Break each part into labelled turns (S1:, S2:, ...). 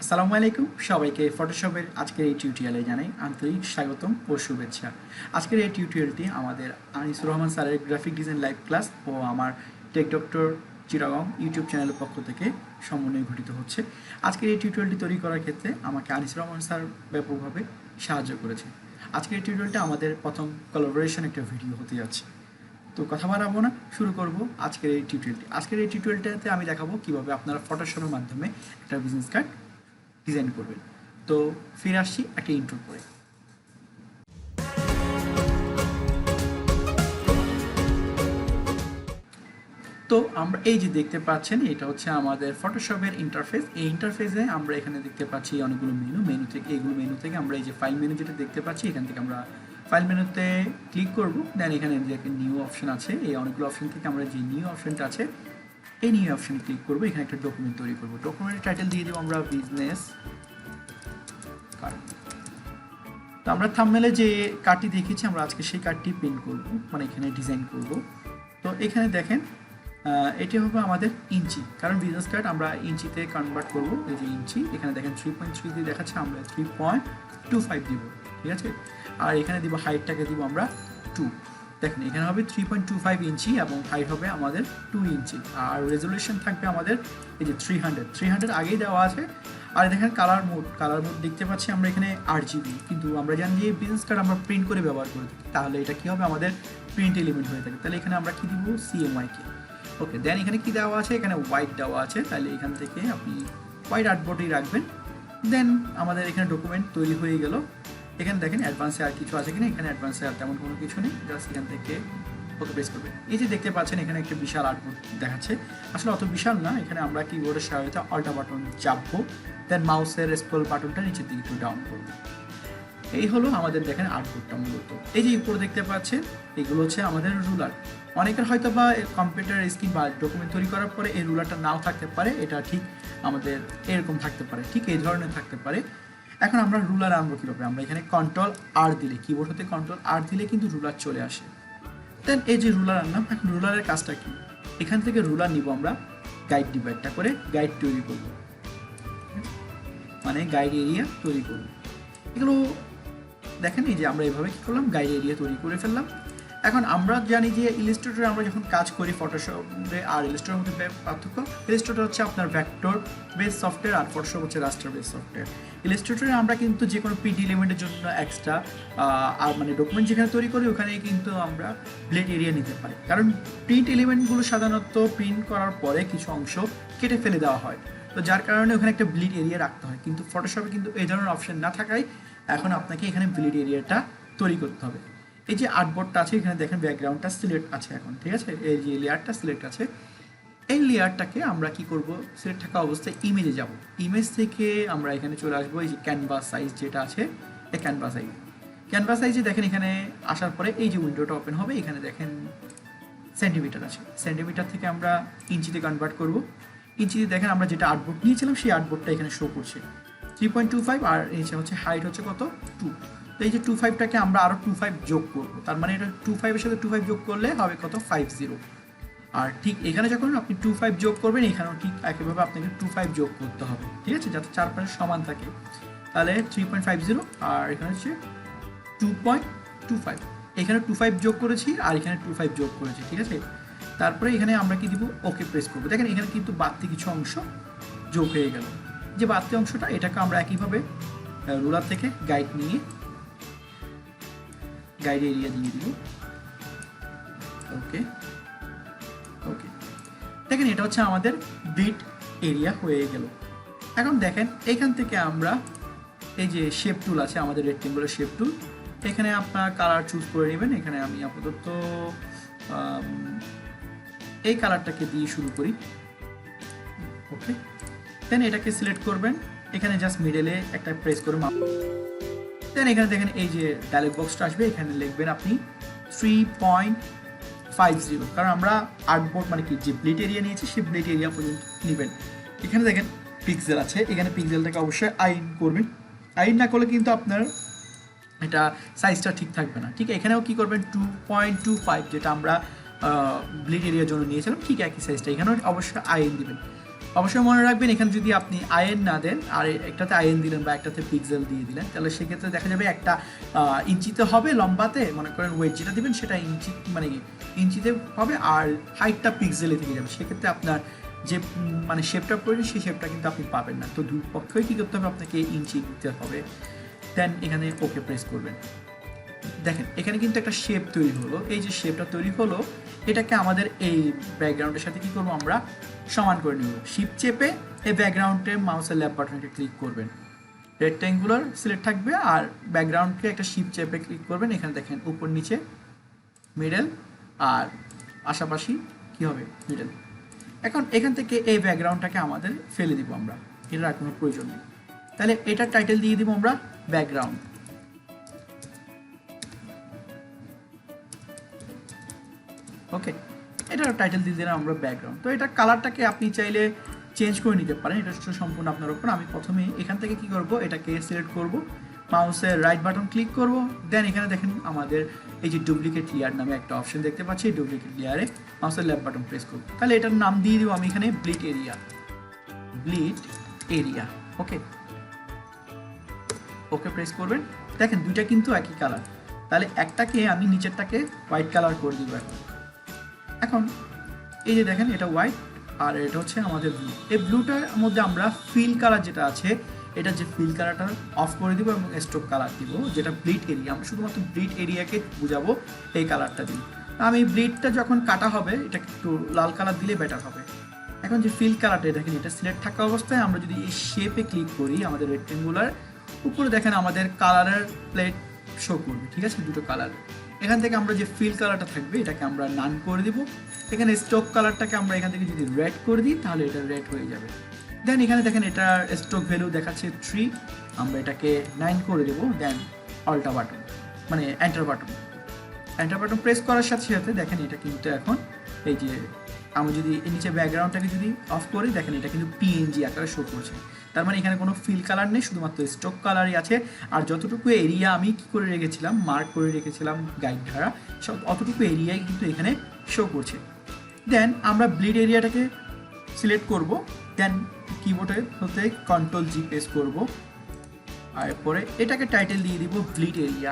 S1: আসসালামু আলাইকুম সবাইকে ফটোশপের আজকের এই টিউটোরিয়ালে জানাই আন্তরিক স্বাগতম ও শুভেচ্ছা। আজকের এই টিউটোরিয়ালটি আমাদের আনিসুর রহমান স্যারের গ্রাফিক ডিজাইন লাইভ ক্লাস ও আমার টেক ডক্টর চিরাগং ইউটিউব চ্যানেলের পক্ষ থেকে সমন্বয়ে ঘটিত হচ্ছে। আজকের এই টিউটোরিয়ালটি তৈরি করার ক্ষেত্রে আমাকে আনিসুর রহমান স্যার ব্যাপকভাবে সাহায্য করেছে। আজকের এই টিউটোরিয়ালটা আমাদের প্রথম কোলাবোরেশন একটা ভিডিও হতে যাচ্ছে। তো কথা বাড়াবো না, শুরু করব আজকের এই টিউটোরিয়ালটি। আজকের এই টিউটোরিয়ালটাতে আমি দেখাবো কিভাবে আপনারা ফটোশপের মাধ্যমে একটা বিজনেস কার্ড ডিজাইন করবেন। তো ফিরে আসছি একটা ইন্ট্রো করে। তো আমরা এই যে দেখতে পাচ্ছেন এটা হচ্ছে আমাদের ফটোশপের ইন্টারফেস। এই ইন্টারফেসে আমরা এখানে দেখতে পাচ্ছি অনেকগুলো মেনু থেকে মেনু থেকে আমরা এই যে ফাইল মেনু যেটা দেখতে পাচ্ছি এখান থেকে আমরা ফাইল মেনুতে ক্লিক করব। দেন এখানে যে একটা নিউ অপশন আছে, এই অনেকগুলো অপশন থেকে আমরা যে নিউ অপশনটা আছে এই নিউ অপশনে ক্লিক করব। এখানে একটা ডকুমেন্ট তৈরি করব। ডকুমেন্টের টাইটেল দিয়ে দেবো আমরা বিজনেস কার্ড। তো আমরা থাম্বনেলে যে কার্ডটি দেখেছি আমরা আজকে সেই কার্ডটি প্রিন্ট করব, মানে এখানে ডিজাইন করব। তো এখানে দেখেন এটি হবে আমাদের ইঞ্চি, কারণ বিজনেস কার্ড আমরা ইঞ্চিতে কনভার্ট করব। এই যে ইঞ্চি এখানে দেখেন 3.3 দিয়ে দেখাচ্ছে, আমরা 3.25 দিব, ঠিক আছে। আর এখানে দিব হাইটটাকে দিব আমরা 2। দেখেন এখানে হবে 3.25 ইঞ্চি এবং হাইট হবে আমাদের 2 ইঞ্চি। আর রেজলিউশন থাকবে আমাদের এই যে 300 আগেই দেওয়া আছে। আর দেখেন কালার মোড দেখতে পাচ্ছি আমরা এখানে RGB, কিন্তু আমরা জানি যে বিজনেস কার্ড আমরা প্রিন্ট করে ব্যবহার করে থাকি, তাহলে এটা কি হবে আমাদের প্রিন্ট এলিমেন্ট হয়ে থাকে। তাহলে এখানে আমরা কি দিব CMYK। ওকে, দেন এখানে কি দেওয়া আছে, এখানে হোয়াইট দেওয়া আছে, তাহলে এখান থেকে আপনি হোয়াইট আর্টবোর্ডই রাখবেন। দেন আমাদের এখানে ডকুমেন্ট তৈরি হয়ে গেল। এখানে দেখেন অ্যাডভান্সে আর কিছু আছে কিনা, এখানে অ্যাডভান্সে আর তেমন কোনো কিছু নেই, জাস্ট এখান থেকে ওকে প্রেস করবেন। এই যে দেখতে পাচ্ছেন এখানে একটা বিশাল আর্টবোর্ড দেখাচ্ছে, আসলে অত বিশাল না। এখানে আমরা কিবোর্ডের সহায়তা অল্টা বাটন চাপবো, দেন মাউসের স্ক্রল বাটনটা নিচের দিকে একটু ডাউন করবো। এই হলো আমাদের দেখেন আর্টবোর্ডটা মূলত। এই যে উপরে দেখতে পাচ্ছেন এগুলো হচ্ছে আমাদের রুলার। অনেকের হয়তো বা কম্পিউটার স্ক্রিন বা ডকুমেন্ট তৈরি করার পরে এই রুলারটা নাও থাকতে পারে, এটা ঠিক আমাদের এরকম থাকতে পারে, ঠিক এই ধরনের থাকতে পারে। এখন আমরা রুলার আনবো কীভাবে, আমরা এখানে Ctrl+R দিলে, কিবোর্ড হতে Ctrl+R দিলে কিন্তু রুলার চলে আসে। দেন এই যে রুলার আনলাম, এখন রুলারের কাজটা কি, এখান থেকে রুলার নিব আমরা, গাইড ডিভাইডটা করে গাইড তৈরি করব, মানে গাইড এরিয়া তৈরি করব। এগুলো দেখেন এই যে আমরা এইভাবে কী করলাম, গাইড এরিয়া তৈরি করে ফেললাম। এখন আমরা জানি যে ইলাস্ট্রেটরে আমরা যখন কাজ করি ফটোশপে আর ইলাস্ট্রেটরের মধ্যে পার্থক্য, ইলাস্ট্রেটর হচ্ছে আপনার ভেক্টর বেস সফটওয়্যার আর ফটোশপ হচ্ছে রাস্টার বেস সফটওয়্যার। ইলাস্ট্রেটরে আমরা কিন্তু যে কোনো পিডি এলিমেন্টের জন্য এক্সট্রা আর মানে ডকুমেন্ট যেখানে তৈরি করি ওখানে কিন্তু আমরা ব্লেড এরিয়া নিতে পারি, কারণ প্রিন্ট এলিমেন্টগুলো সাধারণত প্রিন্ট করার পরে কিছু অংশ কেটে ফেলে দেওয়া হয়, তো যার কারণে ওখানে একটা ব্লিড এরিয়া রাখতে হয়। কিন্তু ফটোশপে কিন্তু এই ধরনের অপশন না থাকায় এখন আপনাকে এখানে ব্লিড এরিয়াটা তৈরি করতে হবে। এই যে আর্টবোর্ডটা আছে এখানে দেখেন ব্যাকগ্রাউন্ডটা সিলেক্ট আছে এখন, ঠিক আছে, এই যে লেয়ারটা সিলেক্ট আছে। এই লেয়ারটাকে আমরা কি করব, সিলেক্ট থাকা অবস্থায় ইমেজে যাব, ইমেজ থেকে আমরা এখানে চলে আসবো এই যে ক্যানভাস সাইজ যেটা আছে, এই ক্যানভাস সাইজে দেখেন এখানে আসার পরে এই যে উইন্ডোটা ওপেন হবে, এখানে দেখেন সেন্টিমিটার আছে, সেন্টিমিটার থেকে আমরা ইঞ্চিতে কনভার্ট করব। ইঞ্চিতে দেখেন আমরা যেটা আর্টবোর্ড নিয়েছিলাম সেই আর্টবোর্ডটা এখানে শো করছে 3.25, আর নিচে হচ্ছে হাইট হচ্ছে কত 2। তো এই যে 25টাকে আমরা আরও 25 যোগ করবো, তার মানে এটা 25-এর সাথে 25 যোগ করলে হবে কত 50। আর ঠিক এখানে যখন আপনি 25 যোগ করবেন এখানেও ঠিক একইভাবে আপনাকে 25 যোগ করতে হবে, ঠিক আছে, যাতে চারপাশে সমান থাকে। তাহলে 3.50 আর এখানে হচ্ছে 2.25, এখানে 25 যোগ করেছি আর এখানে 25 যোগ করেছি, ঠিক আছে। তারপরে এখানে আমরা কি দিব, ওকে প্রেস করবো। দেখেন এখানে কিন্তু বাড়তি কিছু অংশ যোগ হয়ে গেল। যে বাড়তি অংশটা এটাকে আমরা একইভাবে রুলার থেকে গাইড নিয়ে গাইড এরিয়া দিয়ে দিব। ওকে ওকে, দেখেন এটা হচ্ছে আমাদের ব্লিড এরিয়া হয়ে গেল। এখন দেখেন এখান থেকে আমরা এই যে শেপ টুল আছে আমাদের রেক্টেঙ্গুলার শেপ টুল, এখানে আপনার কালার চুজ করে নেবেন। এখানে আমি আপাতত এই কালারটাকে দিয়ে শুরু করি। ওকে, দেন এটাকে সিলেক্ট করবেন, এখানে জাস্ট মিডলে একটা প্রেস করে দেন এখানে দেখেন এই যে ডায়লগ বক্সটা আসবে, এখানে লিখবেন আপনি 3.50, কারণ আমরা আর্টবোর্ড মানে কি যে ব্লিড এরিয়া নিয়েছি সেই ব্লিড এরিয়া পর্যন্ত নেবেন। এখানে দেখেন পিক্সেল আছে, এখানে পিক্সেলটাকে অবশ্যই আইন করবেন, আইন না করলে কিন্তু আপনার এটা সাইজটা ঠিক থাকবে না। ঠিক এখানেও কি করবেন 2.25 যেটা আমরা ব্লিড এরিয়ার জন্য নিয়েছিলাম ঠিক একই সাইজটা, এখানেও অবশ্যই আইন দিবেন। অবশ্যই মনে রাখবেন এখানে যদি আপনি আইএন না দেন আর একটাতে আইএন দিলেন বা একটাতে পিক্সেল দিয়ে দিলেন তাহলে সেক্ষেত্রে দেখা যাবে একটা ইঞ্চিতে হবে লম্বাতে, মনে করেন ওয়েট যেটা দিবেন সেটা ইঞ্চি মানে ইঞ্চিতে হবে আর হাইটটা পিক্সেলে থেকে যাবে, সেক্ষেত্রে আপনার যে মানে শেপটা প্রয়োজন সেই শেপটা কিন্তু আপনি পাবেন না। তো দুই পক্ষই কী করতে হবে, আপনাকে ইঞ্চি দিতে হবে, দেন এখানে ওকে প্রেস করবেন। দেখেন এখানে কিন্তু একটা শেপ তৈরি হলো, এই যে শেপটা তৈরি হলো এটাকে আমাদের এই ব্যাকগ্রাউন্ডের সাথে কি করবো আমরা সমান করে নেব। শিপ চেপে এই ব্যাকগ্রাউন্ডে মাউসের লেফট বাটনকে ক্লিক করবেন, রেক্ট্যাঙ্গুলার সিলেক্ট থাকবে আর ব্যাকগ্রাউন্ডকে একটা শিপ চেপে ক্লিক করবেন। এখানে দেখেন উপর নিচে মিডল আর পাশাপাশি কি হবে মিডল। এখন এখান থেকে এই ব্যাকগ্রাউন্ডটাকে আমাদের ফেলে দিব আমরা, এটার আর কোনো প্রয়োজন নেই। তাহলে এটার টাইটেল দিয়ে দিব আমরা ব্যাকগ্রাউন্ড। ওকে, এটার টাইটেল দিয়ে দিলাম আমরা ব্যাকগ্রাউন্ড। তো এটা কালারটাকে আপনি চাইলে চেঞ্জ করে নিতে পারেন, এটা সম্পূর্ণ আপনার উপর। আমি প্রথমে এখান থেকে কি করব, এটাকে সিলেক্ট করব, মাউসের রাইট বাটন ক্লিক করব, দেন এখানে দেখেন আমাদের এই যে ডুপ্লিকেট লেয়ার নামে একটা অপশন দেখতে পাচ্ছি, ডুপ্লিকেট লেয়ারে মাউসের লেফট বাটন প্রেস করব। তাহলে এটার নাম দিয়ে দিব আমি এখানে ব্লিড এরিয়া, ব্লিড এরিয়া। ওকে, ওকে প্রেস করবেন। দেখেন দুইটা কিন্তু একই কালার, তাহলে একটাকে আমি নিচেরটাকে হোয়াইট কালার করে দিব। এখন এই যে দেখেন এটা হোয়াইট আর এটা হচ্ছে আমাদের ব্লু, এই ব্লুটার মধ্যে আমরা ফিল কালার যেটা আছে এটা যে ফিল কালারটা অফ করে দিব এবং স্ট্রোক কালার দিব যেটা ব্লিড এরিয়া, আমরা শুধুমাত্র ব্লিড এরিয়াকে বুঝাবো এই কালারটা দিই। আমি ব্লিডটা যখন কাটা হবে এটা একটু লাল কালার দিলে বেটার হবে। এখন যে ফিল কালারটা দেখেন এটা সিলেক্ট থাকা অবস্থায় আমরা যদি এই শেপে ক্লিক করি আমাদের রেক্টেঙ্গুলার উপরে দেখেন আমাদের কালারের প্লেট শো করবে, ঠিক আছে, দুটো কালার। এখান থেকে আমরা যে ফিল কালারটা থাকবে এটাকে আমরা নান করে দিব। এখানে স্ট্রোক কালারটাকে আমরা এখান থেকে যদি রেড করে দিই তাহলে এটা রেড হয়ে যাবে। দেন এখানে দেখেন এটার স্ট্রোক ভ্যালু দেখাচ্ছে 3, আমরা এটাকে 9 করে দেবো। দেন অল্টা বাটন মানে enter button, enter button press করার সাথে সাথে দেখেন এটা কিন্তু এখন এই যে আমি যদি এর নিচে ব্যাকগ্রাউন্ডটাকে যদি অফ করি দেখেন এটা কিন্তু পিএনজি আকারে শো করছে। তার মানে এখানে কোনো ফিল কালার নেই, শুধুমাত্র স্ট্রোক কালারই আছে। আর যতটুকু এরিয়া আমি কি করে রেখেছিলাম, মার্ক করে রেখেছিলাম গাইড দ্বারা, সব অতটুকু এরিয়াই কিন্তু এখানে শো করছে। দেন আমরা ব্লিড এরিয়াটাকে সিলেক্ট করব, দেন কিবোর্ডে হতে কন্ট্রোল জি প্রেস করব আর এরপরে এটাকে টাইটেল দিয়ে দিব ব্লিড এরিয়া,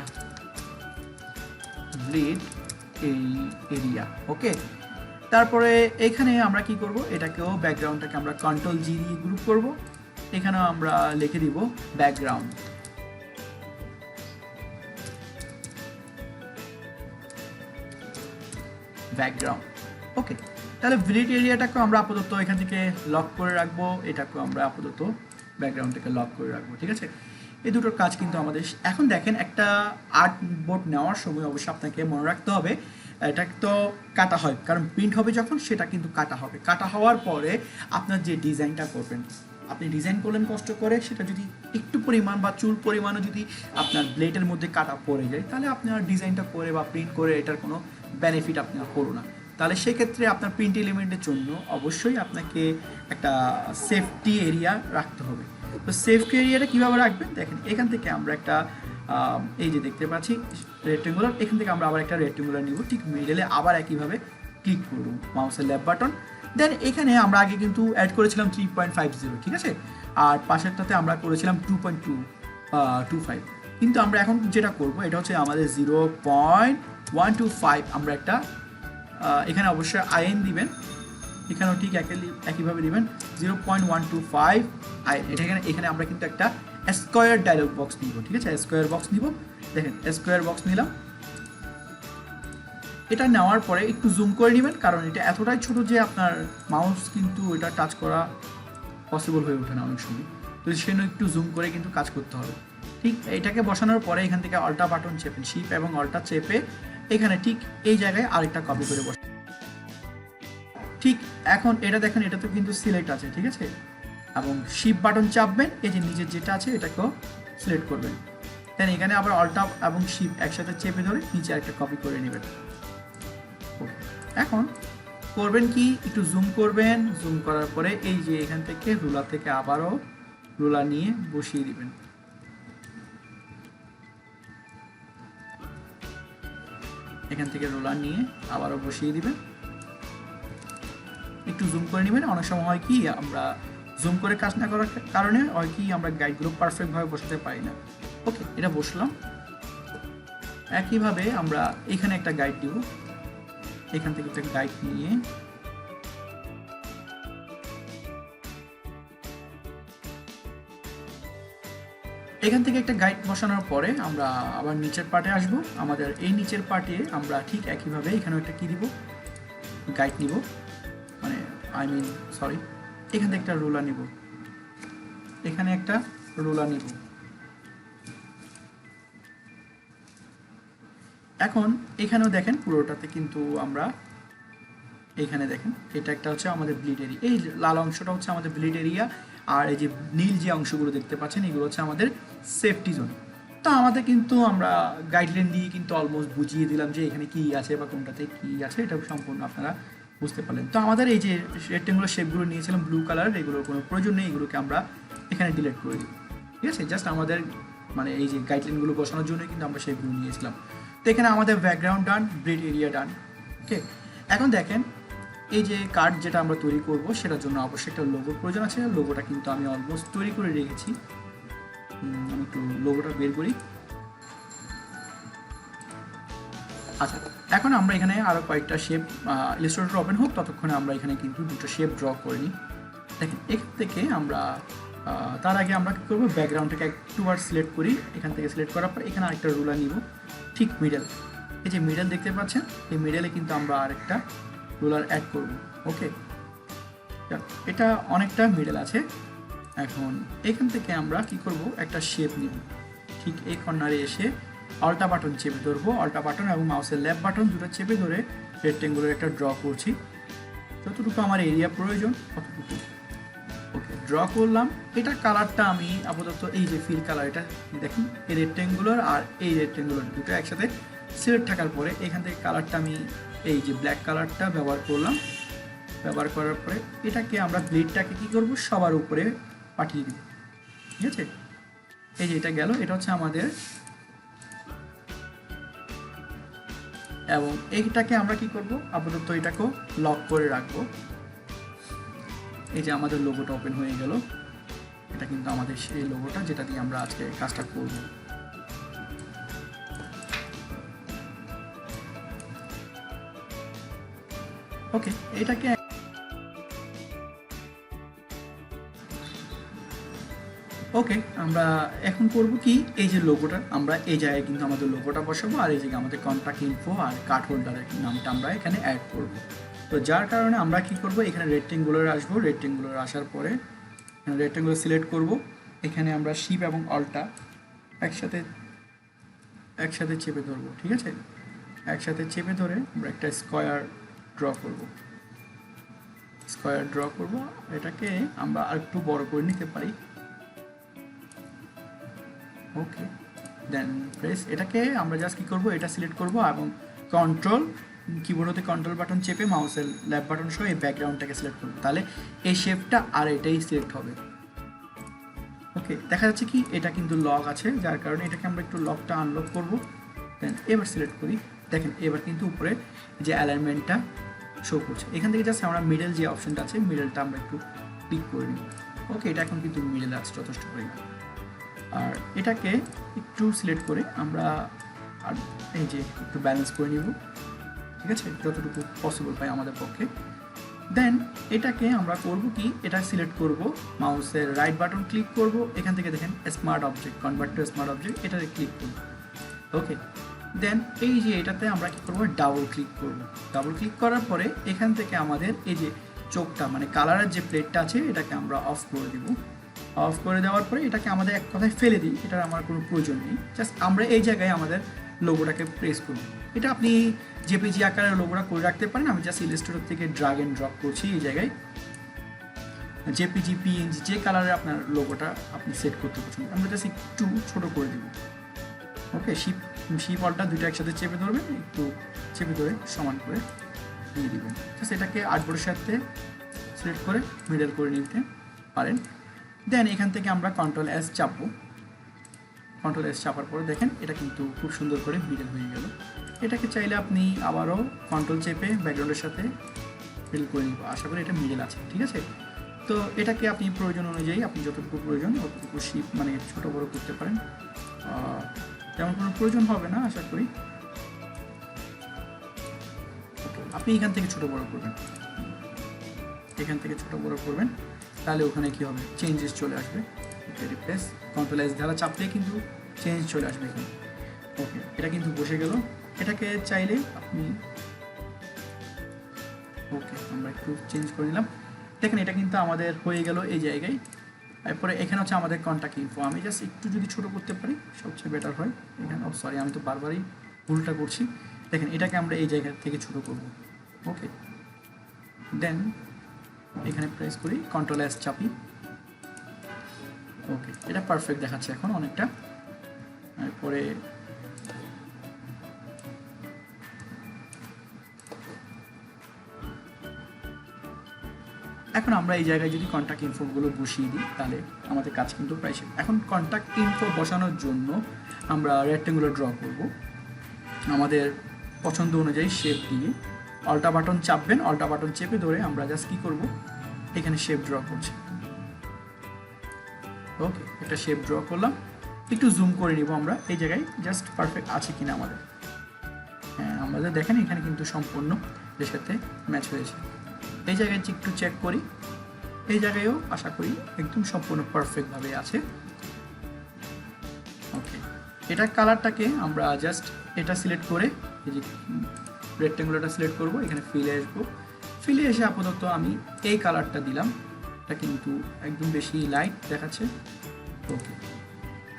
S1: ব্লিড এরিয়া। ওকে, তারপরে এখানে আমরা কি করব, এটাকেও ব্যাকগ্রাউন্ডটাকে আমরা কন্ট্রোল জি দিয়ে গ্রুপ করব, এখানেও আমরা লিখে দিব ব্যাকগ্রাউন্ড। ব্যাকগ্রাউন্ড ওকে, তাহলে ব্লিড এরিয়াটাকে আমরা আপাতত এখান থেকে লক করে রাখবো, এটাকেও আমরা আপাতত ব্যাকগ্রাউন্ডটাকে লক করে রাখবো, ঠিক আছে। এই দুটোর কাজ কিন্তু আমাদের। এখন দেখেন একটা আর্ট বোর্ড নেওয়ার সময় অবশ্যই আপনাকে মনে রাখতে হবে এটা তো কাটা হয়, কারণ প্রিন্ট হবে যখন সেটা কিন্তু কাটা হবে। কাটা হওয়ার পরে আপনার যে ডিজাইনটা করবেন, আপনি ডিজাইন করলেন কষ্ট করে, সেটা যদি একটু পরিমাণ বা চুল পরিমাণও যদি আপনার ব্লেডের মধ্যে কাটা পড়ে যায় তাহলে আপনার ডিজাইনটা করে বা প্রিন্ট করে এটার কোনো বেনিফিট আপনার হলো না। তাহলে সেক্ষেত্রে আপনার প্রিন্ট এলিমেন্টের জন্য অবশ্যই আপনাকে একটা সেফটি এরিয়া রাখতে হবে। তো সেফটি এরিয়াটা কীভাবে রাখবেন দেখেন, এখান থেকে আমরা একটা এই যে দেখতে পাচ্ছি রেক্টেঙ্গুলার, এখান থেকে আমরা আবার একটা রেক্টেঙ্গুলার নিব, ঠিক মিডলে আবার একইভাবে ক্লিক করব মাউসের লেফট বাটন। দেন এখানে আমরা আগে কিন্তু অ্যাড করেছিলাম 3.50, ঠিক আছে, আর পাশেরটাতে আমরা করেছিলাম 2.25, কিন্তু আমরা এখন যেটা করব এটা হচ্ছে আমাদের 0.125 আমরা একটা এখানে অবশ্যই আইএন দিবেন, এখানেও ঠিক একইভাবে দিবেন 0.125 আইএন। এখানে আমরা কিন্তু একটা স্কোয়ার ডায়লগ বক্স নিব, ঠিক আছে, স্কোয়ার বক্স নিব। দেখেন স্কোয়ার বক্স নিলাম, এটা নেওয়ার পরে একটু জুম করে নেবেন, কারণ এটা এতটাই ছোট যে আপনার মাউস কিন্তু এটা টাচ করা পসিবল হয়ে ওঠে না অনেক সময়, তো সেজন্য একটু জুম করে কিন্তু কাজ করতে হবে। ঠিক এটাকে বসানোর পরে এখান থেকে অল্টা বাটন চেপেন, শিপ এবং অল্টা চেপে এখানে ঠিক এই জায়গায় আরেকটা কপি করে বসান। ঠিক এখন এটা দেখেন এটা তো কিন্তু সিলেক্ট আছে, ঠিক আছে, এবং শিপ বাটন চাপবেন, এই যে নিচের যেটা আছে এটাকেও সিলেক্ট করবেন। দেন এখানে আবার অল্টা এবং শিপ একসাথে চেপে ধরে নিচে একটা কপি করে নেবেন। এখন করবেন কি, একটু জুম করবেন, জুম করার পরে এই যে এখান থেকে রুলার থেকে আবারও রুলার নিয়ে বসিয়ে দিবেন। এখান থেকে রোলার নিয়ে আবারও বসিয়ে দিবেন। একটু জুম করে নেবেন। অনেক সময় হয় কি আমরা জুম করে কাজ না করার কারণে হয় কি আমরা গাইডগুলো পারফেক্টভাবে বসাতে পারি না। ওকে, এটা বসলাম। একইভাবে আমরা এখানে একটা গাইড দিব, এখান থেকে একটা গাইড নিয়ে এখান থেকে একটা গাইড বসানোর পরে আমরা আবার নিচের পার্টে আসব। আমাদের এই নিচের পার্টে আমরা ঠিক একইভাবে এখানেও একটা কি দিব, গাইড নিব, মানে সরি, এখান থেকে একটা রুলার নিব, এখানে একটা রুলার নিব। এখন এখানেও দেখেন পুরোটাতে কিন্তু আমরা এখানে দেখেন এটা একটা হচ্ছে আমাদের ব্লিড এরিয়া, এই লাল অংশটা হচ্ছে আমাদের ব্লিড এরিয়া, আর এই যে নীল যে অংশগুলো দেখতে পাচ্ছেন এগুলো হচ্ছে আমাদের সেফটি জোন। তো আমাদের কিন্তু আমরা গাইডলাইন দিয়ে কিন্তু অলমোস্ট বুঝিয়ে দিলাম যে এখানে কি আছে বা কোনটাতে কি আছে, এটা সম্পূর্ণ আপনারা বুঝতে পারলেন। তো আমাদের এই যে রেক্টেঙ্গুলার শেপগুলো নিয়েছিলাম ব্লু কালার, এগুলোর কোনো প্রয়োজন নেই, এগুলোকে আমরা এখানে ডিলিট করে দিই। ঠিক আছে, জাস্ট আমাদের মানে এই যে গাইডলাইনগুলো বসানোর জন্য কিন্তু আমরা শেপগুলো নিয়েছিলাম। তো এখানে আমাদের ব্যাকগ্রাউন্ড ডান, ব্লিড এরিয়া ডান। ওকে, এখন দেখেন এই যে কার্ড যেটা আমরা তৈরি করব সেটার জন্য অবশ্যই একটা লোগোর প্রয়োজন আছে। লোগোটা কিন্তু আমি অলমোস্ট তৈরি করে রেখেছি। আমি একটু লোগোটা বের করি। আচ্ছা, এখন আমরা এখানে আরও কয়েকটা শেপ, ইলাস্ট্রেটর ওপেন হোক ততক্ষণে আমরা এখানে কিন্তু দুটো শেপ ড্র করে নিই। দেখেন এখান থেকে আমরা তার আগে আমরা কী করবো, ব্যাকগ্রাউন্ডটাকে একটুবার সিলেক্ট করি। এখান থেকে সিলেক্ট করার পর এখানে আরেকটা রুলার নিব, ঠিক মিডল, এই যে মিডল দেখতে পাচ্ছেন, এই মিডলে কিন্তু আমরা আরেকটা রুলার অ্যাড করব। ওকে, এটা অনেকটা মিডল আছে। এখন এখান থেকে আমরা কি করব, একটা শেপ নিব, ঠিক এই কর্নারে এসে অল্টা বাটন চেপে ধরবো, অল্টা বাটন এবং মাউসের লেফট বাটন দুটো চেপে ধরে রেক্টেঙ্গুলার একটা ড্র করছি, যতটুকু আমার এরিয়া প্রয়োজন ততটুকু। ওকে, ড্র করলাম। এটা কালারটা আমি আপাতত এই যে ফিল কালার, এটা দেখুন এই রেক্টেঙ্গুলার আর এই রেক্টেঙ্গুলার দুটো একসাথে সিলেক্ট থাকার পরে এখান থেকে কালারটা আমি এই যে ব্ল্যাক কালারটা ব্যবহার করলাম। ব্যবহার করার পরে এটাকে আমরা ব্লেডটাকে কি করব, সবার উপরে পাঠিয়ে দিব। ঠিক আছে, এই যে এটা গেল, এটা হচ্ছে আমাদের, এবং এইটাকে আমরা কি করব, আপাতত এটাকেও লক করে রাখবো। এই যে আমাদের লোগোটা ওপেন হয়ে গেল, এটা কিন্তু আমাদের সেই লোগোটা যেটা দিয়ে আমরা আজকে কাজটা করব। ওকে, এটাকে ওকে আমরা এখন করব কি, এই যে লোগোটা আমরা এই জায়গায় কিন্তু আমাদের লোগোটা বসাবো, আর এই জায়গায় আমাদের কন্ট্যাক্ট ইনফো আর কার্ড হোল্ডারের নামটা আমরা এখানে অ্যাড করব। তো যার কারণে আমরা কি করব, এখানে রেক্টেঙ্গুলার আসবো, রেক্টেঙ্গুলার আসার পরে রেক্টেঙ্গুলার সিলেক্ট করব। এখানে আমরা শিপ এবং অল্টা একসাথে চেপে ধরবো। ঠিক আছে, একসাথে চেপে ধরে আমরা একটা স্কোয়ার ড্র করব। এটাকে আমরা আর একটু বড় করে নিতে পারি। ওকে, দেন প্রেস, এটাকে আমরা জাস্ট কী করবো, এটা সিলেক্ট করব এবং কন্ট্রোল কিবোর্ডে কন্ট্রোল বাটন চেপে মাউসের লেফট বাটন সহ এই ব্যাকগ্রাউন্ডটাকে সিলেক্ট করবো, তাহলে এই শেপটা আর এটাই সিলেক্ট হবে। ওকে, দেখা যাচ্ছে কি এটা কিন্তু লক আছে, যার কারণে এটাকে আমরা একটু লকটা আনলক করব। দেন এবার সিলেক্ট করি, দেখেন এবার কিন্তু উপরে যে অ্যালাইনমেন্টটা শো করছে। এখান থেকে জাস্ট আমরা মিডল যে অপশনটা আছে, মিডলটা আমরা একটু ক্লিক করে নিই। ওকে, এটা এখন কিন্তু মিডল আছে যথেষ্ট পরিমাণ। আর এটাকে একটু সিলেক্ট করে আমরা আর এই যে একটু ব্যালেন্স করে নিব। ঠিক আছে, যতটুকু পসিবল পাই আমাদের পক্ষে। দেন এটাকে আমরা করব কি, এটা সিলেক্ট করব, মাউসের রাইট বাটন ক্লিক করব, এখান থেকে দেখেন smart object, convert to smart object, এটাতে ক্লিক করব। ওকে, দেন এই যে এটাতে আমরা কি করব, ডাবল ক্লিক করব। ডাবল ক্লিক করার পরে এখান থেকে আমাদের এই যে চোখটা মানে কালারের যে প্লেটটা আছে এটাকে আমরা অফ করে দিব। অফ করে দেওয়ার পরে এটাকে আমাদের এক কথায় ফেলে দিই, এটার আমার কোনো প্রয়োজন নেই। জাস্ট আমরা এই জায়গায় আমাদের লোগোটাকে প্রেস করব। এটা আপনি জেপিজি আকারের লোগোটা করে রাখতে পারেন। আমি জাস্ট ইলাস্ট্রেটর থেকে ড্রাগ অ্যান্ড ড্রপ করছি এই জায়গায়। জেপিজি, পিএনজি যে কালারে আপনার লোগোটা আপনি সেট করতে পারছেন, আমরা জাস্ট একটু ছোটো করে দিব। ওকে, শিপ অল্টা দুইটা একসাথে চেপে ধরবেন, একটু চেপে ধরে সমান করে দিয়ে দিবেন। জাস্ট এটাকে আর্টবোর্ডের সাথে সিলেক্ট করে মিডল করে নিতে পারেন। দেন এখান থেকে আমরা কন্ট্রোল এস চাপবো। কন্ট্রোল এস চাপার পরে দেখেন এটা কিন্তু খুব সুন্দর করে মিডল হয়ে গেল। এটাকে চাইলে আপনি আবারও কন্ট্রোল চেপে ব্যাকগ্রাউন্ডের সাথে মিডল করে নিব, আশা করি এটা মিডল আছে, ঠিক আছে। তো এটাকে আপনি প্রয়োজন অনুযায়ী আপনি যতটুকু প্রয়োজন ততটুকু শেপ মানে ছোটো বড়ো করতে পারেন, তেমন কোনো প্রয়োজন হবে না আশা করি। আপনি এখান থেকে ছোটো বড়ো করবেন, এখান থেকে ছোটো বড়ো করবেন, তাহলে ওখানে কী হবে, চেঞ্জেস চলে আসবে। রিপ্লেস কন্ট্রোল এস দ্বারা চাপলে কিন্তু চেঞ্জ চলে আসবে এখানে। ওকে, এটা কিন্তু বসে গেল। এটাকে চাইলে আপনি ওকে আমরা একটু চেঞ্জ করে নিলাম। দেখেন এটা কিন্তু আমাদের হয়ে গেল এই জায়গায়। তারপরে এখানে হচ্ছে আমাদের কন্ট্যাক্ট ইনফো, আমি জাস্ট একটু যদি ছোটো করতে পারি সবচেয়ে বেটার হয় এখানে। সরি, আমি তো বারবারই ভুলটা করছি। দেখেন এটাকে আমরা এই জায়গা থেকে ছোটো করব। ওকে, দেন এখানে প্রেস করি, কন্ট্রোল এস চাপি। ওকে, এটা পারফেক্ট দেখাচ্ছে এখন অনেকটা। তারপরে এখন আমরা এই জায়গায় যদি কন্ট্যাক্ট ইনফোগুলো বসিয়ে দিই তাহলে আমাদের কাজ কিন্তু প্রায় শেষ। এখন কন্ট্যাক্ট ইনফো বসানোর জন্য আমরা রেক্ট্যাঙ্গুলার ড্র করব আমাদের পছন্দ অনুযায়ী শেপ দিয়ে। অল্টা বাটন চাপবেন, অল্টা বাটন চেপে ধরে আমরা জাস্ট কী করব, এখানে শেপ ড্র করছি। ওকে, একটা শেপ ড্র করলাম, একটু জুম করে নিব আমরা এই জায়গায়, জাস্ট পারফেক্ট আছে কিনা আমাদের। হ্যাঁ, আমাদের দেখেন এখানে কিন্তু সম্পূর্ণ এর সাথে ম্যাচ হয়েছে। এই জায়গায় একটু চেক করি, এই জায়গায়ও আশা করি একদম সম্পূর্ণ পারফেক্টভাবে আছে। ওকে, এটা কালারটাকে আমরা জাস্ট এটা সিলেক্ট করে এই যে রেক্ট্যাঙ্গুলারটা সিলেক্ট করব, এখানে ফিলে আসবো। ফিলে এসে আপাতত আমি এই কালারটা দিলাম, এটা কিন্তু একদম বেশি লাইট দেখাচ্ছে। ওকে,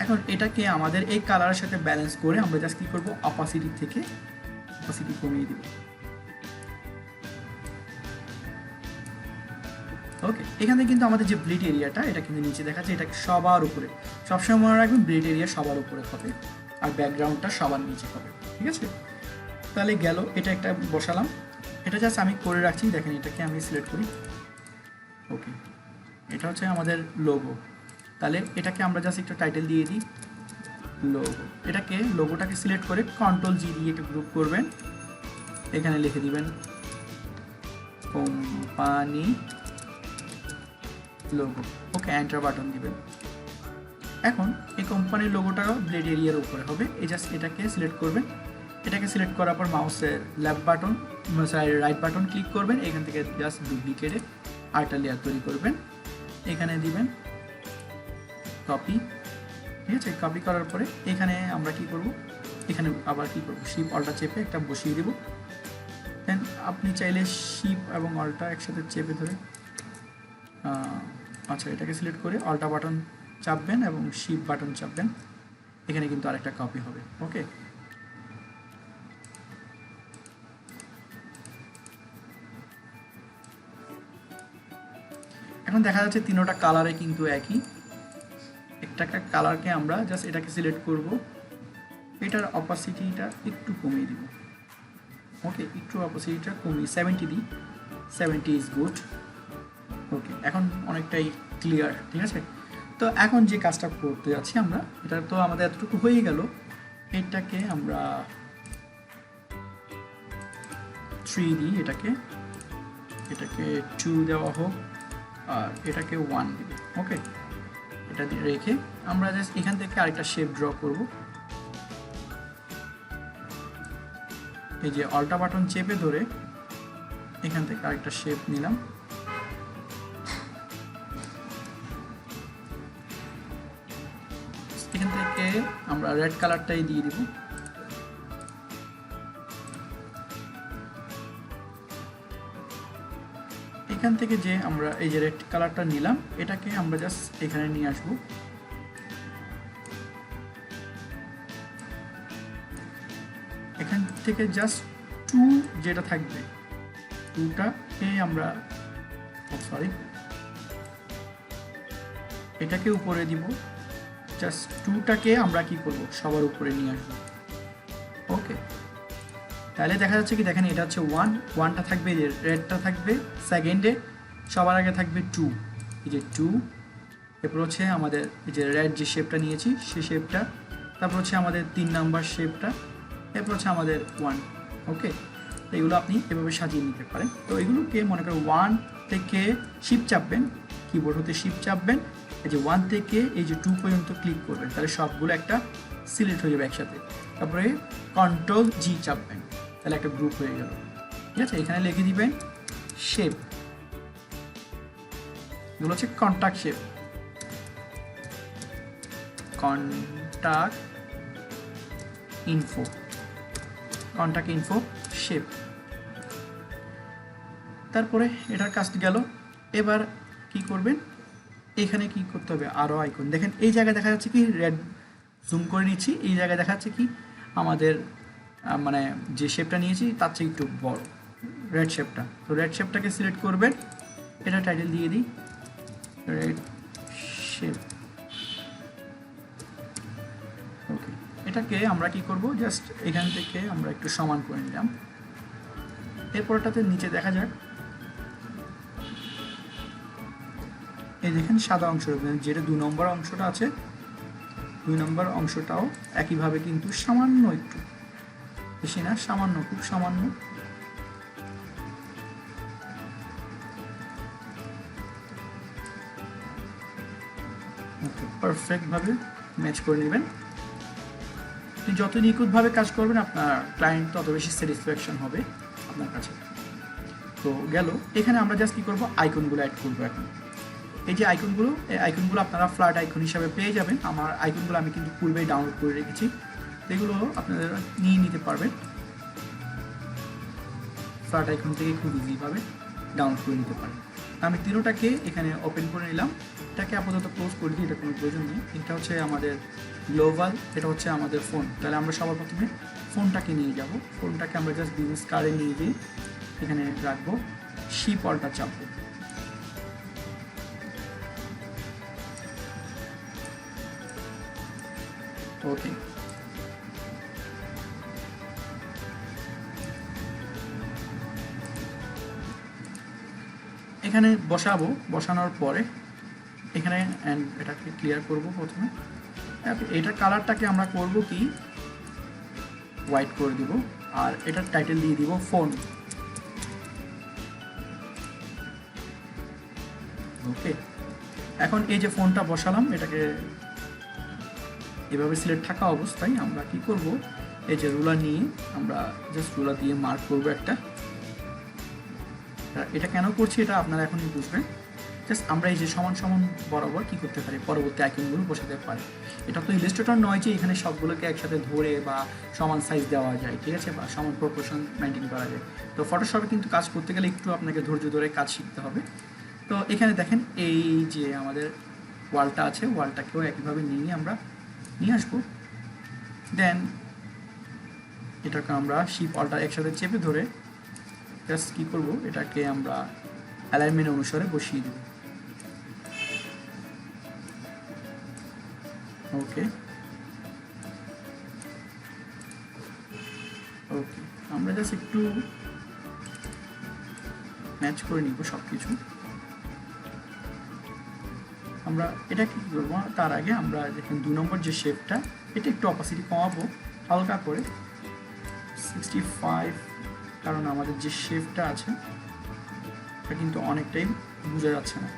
S1: এখন এটাকে আমাদের এই কালারের সাথে ব্যালেন্স করে আমরা জাস্ট কী করবো, অপাসিটি থেকে অপাসিটি কমিয়ে দিব। ওকে, এখানে কিন্তু আমাদের যে ব্লিড এরিয়াটা এটা কিন্তু নিচে দেখাচ্ছে, এটা সবার উপরে। সবসময় মনে রাখবেন ব্লিড এরিয়া সবার উপরে হবে আর ব্যাকগ্রাউন্ডটা সবার নিচে হবে, ঠিক আছে। তাহলে গেল, এটা একটা বসালাম, এটা জাস্ট আমি করে রাখছি। দেখেন এটাকে আমি সিলেক্ট করি। ওকে, এটা হচ্ছে আমাদের লোগো। তাহলে এটাকে আমরা জাস্ট একটা টাইটেল দিয়ে দিই লোগো। এটাকে লোগোটাকে সিলেক্ট করে কন্ট্রোল জি দিয়ে একটা গ্রুপ করবেন, এখানে লিখে দিবেন কোম্পানি লোগো। ওকে, এন্টার বাটন দিবেন। এখন এই কোম্পানির লোগোটাও ব্লেড এরিয়ার উপরে হবে। এই জাস্ট এটাকে সিলেক্ট করবেন, এটাকে সিলেক্ট করার পর মাউসের left button right button click করবেন, এখান থেকে জাস্ট ডুপ্লিকেটে আরেকটা লেয়ার তৈরি করবেন, এখানে দিবেন কপি। ঠিক আছে, কপি করার পরে এখানে আমরা কি করব, এখানে আবার কি করব, শিপ অল্টা চেপে একটা বসিয়ে দেব। দেন আপনি চাইলে শিপ এবং অল্টা একসাথে চেপে ধরে আচ্ছা এটাকে সিলেক্ট করে অল্টা বাটন চাপবেন এবং শিপ বাটন চাপবেন, এখানে কিন্তু আরেকটা কপি হবে। ওকে, এখন দেখা যাচ্ছে তিনোটা কালারে কিন্তু একই। একটা কালারকে আমরা জাস্ট এটাকে সিলেক্ট করব, এটার অপাসিটিটা একটু কমিয়ে দিব। ওকে, একটু অপাসিটিটা কমিয়ে 70 দিই, 70 ইজ গুড। ওকে, এখন অনেকটাই ক্লিয়ার, ঠিক আছে। তো এখন যে কাজটা করতে যাচ্ছি আমরা, এটা তো আমাদের এতটুকু হয়ে গেল। এটাকে আমরা 3 দিই, এটাকে 2 দেওয়া হোক আর এটাকে 1 দিই। ওকে, এটা দিয়ে রেখে আমরা জাস্ট এখান থেকে আরেকটা শেপ ড্র করব। এই যে অল্টা বাটন চেপে ধরে এখান থেকে আরেকটা শেপ নিলাম, এখান থেকে আমরা রেড কালারটাই দিয়ে দিব। এখান থেকে যে আমরা এই যে রেড কালারটা নিলাম, এটাকে আমরা জাস্ট এখানে নিয়ে আসবো। এখান থেকে জাস্ট 2 যেটা থাকবে, 2টাকে আমরা সরি এটাকে উপরে দিব। জাস্ট 2টাকে আমরা কি করব, সবার উপরে নিয়ে আসবো। ওকে, তাহলে দেখা যাচ্ছে কি, দেখেন এটা হচ্ছে 1টা থাকবে, রেডটা থাকবে সেকেন্ডে, সবার আগে থাকবে 2, এই যে 2। এরপর হচ্ছে আমাদের এই যে রেড যে শেপটা নিয়েছি সেই শেপটা, তারপর হচ্ছে আমাদের 3 নাম্বার শেপটা, এরপর হচ্ছে আমাদের 1। ওকে, এগুলো আপনি এভাবে সাজিয়ে নিতে পারেন। তো এগুলোকে মনে করেন 1 থেকে শিফট চাপবেন, কিবোর্ড হতে শিফট চাপবেন, এই যে 1 থেকে এই যে 2 পর্যন্ত ক্লিক করবেন, তাহলে সবগুলো একটা সিলেক্ট হয়ে যাবে একসাথে। তারপরে কন্ট্রোল জি চাপবেন, তাহলে একটা গ্রুপ হয়ে গেল। ঠিক আছে, এখানে লিখে দিবেন শেপ, এগুলো হচ্ছে contact shape, contact info, contact info shape. তারপরে এটার কাজ গেল। এবার কি করবেন, এখানে কি করতে হবে, আরও আইকন দেখেন, এই জায়গায় দেখা যাচ্ছে কি রেড, জুম করে নিচ্ছি, এই জায়গায় দেখা যাচ্ছে কি আমাদের মানে যে শেপটা নিয়েছি তার চেয়ে একটু বড় রেড শেপটা। তো রেড শেপটাকে সিলেক্ট করবেন, এটা টাইটেল দিয়ে দিই রেড শেপ। ওকে, এটাকে আমরা কি করব, জাস্ট এখান থেকে আমরা একটু সমান করে নিলাম। এরপরটাতে নিচে দেখা যাক, এই দেখেন সাদা অংশ, যেটা 2 নম্বর অংশটা আছে, 2 নম্বর অংশটাও একইভাবে কিন্তু সামান্য একটু, বেশি না, সামান্য, খুব সামান্য পারফেক্টভাবে ম্যাচ করে নেবেন। আপনি যত নিখুঁতভাবে কাজ করবেন আপনার ক্লায়েন্ট তত বেশি স্যাটিসফ্যাকশন হবে আপনার কাছে। তো গেল, এখানে আমরা জাস্ট কী করবো, আইকনগুলো অ্যাড করবো। এখন এই যে আইকনগুলো, এই আইকনগুলো আপনারা ফ্ল্যাট আইকন হিসাবে পেয়ে যাবেন। আমার আইকনগুলো আমি কিন্তু পূর্বেই ডাউনলোড করে রেখেছি, এগুলো আপনারা নিয়ে নিতে পারবেন ফ্ল্যাট আইকন থেকে, খুব ইজিভাবে ডাউনলোড করে নিতে পারেন। আমি তিনোটাকে এখানে ওপেন করে নিলাম, এটাকে আপাতত ক্লোজ করে দিই, এটা কোনো প্রয়োজন নেই। এটা হচ্ছে আমাদের গ্লোবাল, এটা হচ্ছে আমাদের ফোন। তাহলে আমরা সবার প্রথমে ফোনটাকে নিয়ে যাব, ফোনটাকে আমরা জাস্ট বিজনেস কার্ডে নিয়ে দিই, এখানে রাখবো, শিপ অল্টা চাপবো। ওকে, এখানে বসাবো, বসানোর পরে এখানে এটাকে ক্লিয়ার করব প্রথমে। এটার কালারটাকে আমরা করব কি, হোয়াইট করে দিব, আর এটার টাইটেল দিয়ে দিব ফোন। ওকে, এখন এই যে ফোনটা বসালাম, এটাকে এভাবে সিলেক্ট থাকা অবস্থায় আমরা কি করব, এই যে রুলার নিয়ে আমরা জাস্ট রুলার দিয়ে মার্ক করব একটা। এটা কেন করছি এটা আপনারা এখনই বুঝবেন। জাস্ট আমরা এই যে সমান সমান বরাবর কি করতে পারি, পরবর্তী আইকনগুলো বসাতে পারি। এটা তো ইলাস্ট্রেটর নয় যে এখানে সবগুলোকে একসাথে ধরে বা সমান সাইজ দেওয়া যায়, ঠিক আছে, বা সমান প্রপোর্শন মেনটেন করা যায়। তো ফটোশপে কিন্তু কাজ করতে গেলে একটু আপনাকে ধৈর্য ধরে কাজ শিখতে হবে। তো এখানে দেখেন এই যে আমাদের ওয়ালটা আছে, ওয়ালটাকেও একইভাবে আমরা নিয়ে আসবো। দেন এটাকে আমরা শিপ অল্টা একসাথে চেপে ধরে জাস্ট কী করবো, এটাকে আমরা অ্যালাইনমেন্ট অনুসারে বসিয়ে দেব। ওকে ওকে, আমরা জাস্ট একটু ম্যাচ করে নিব সব কিছু। আমরা এটা কি করবো, তার আগে আমরা দেখেন 2 নম্বর যে শেপটা, এটা একটু অপাসিটি কমাবো হালকা করে 65, কারণ আমাদের যে শেপটা আছে এটা কিন্তু অনেকটাই বোঝা যাচ্ছে না।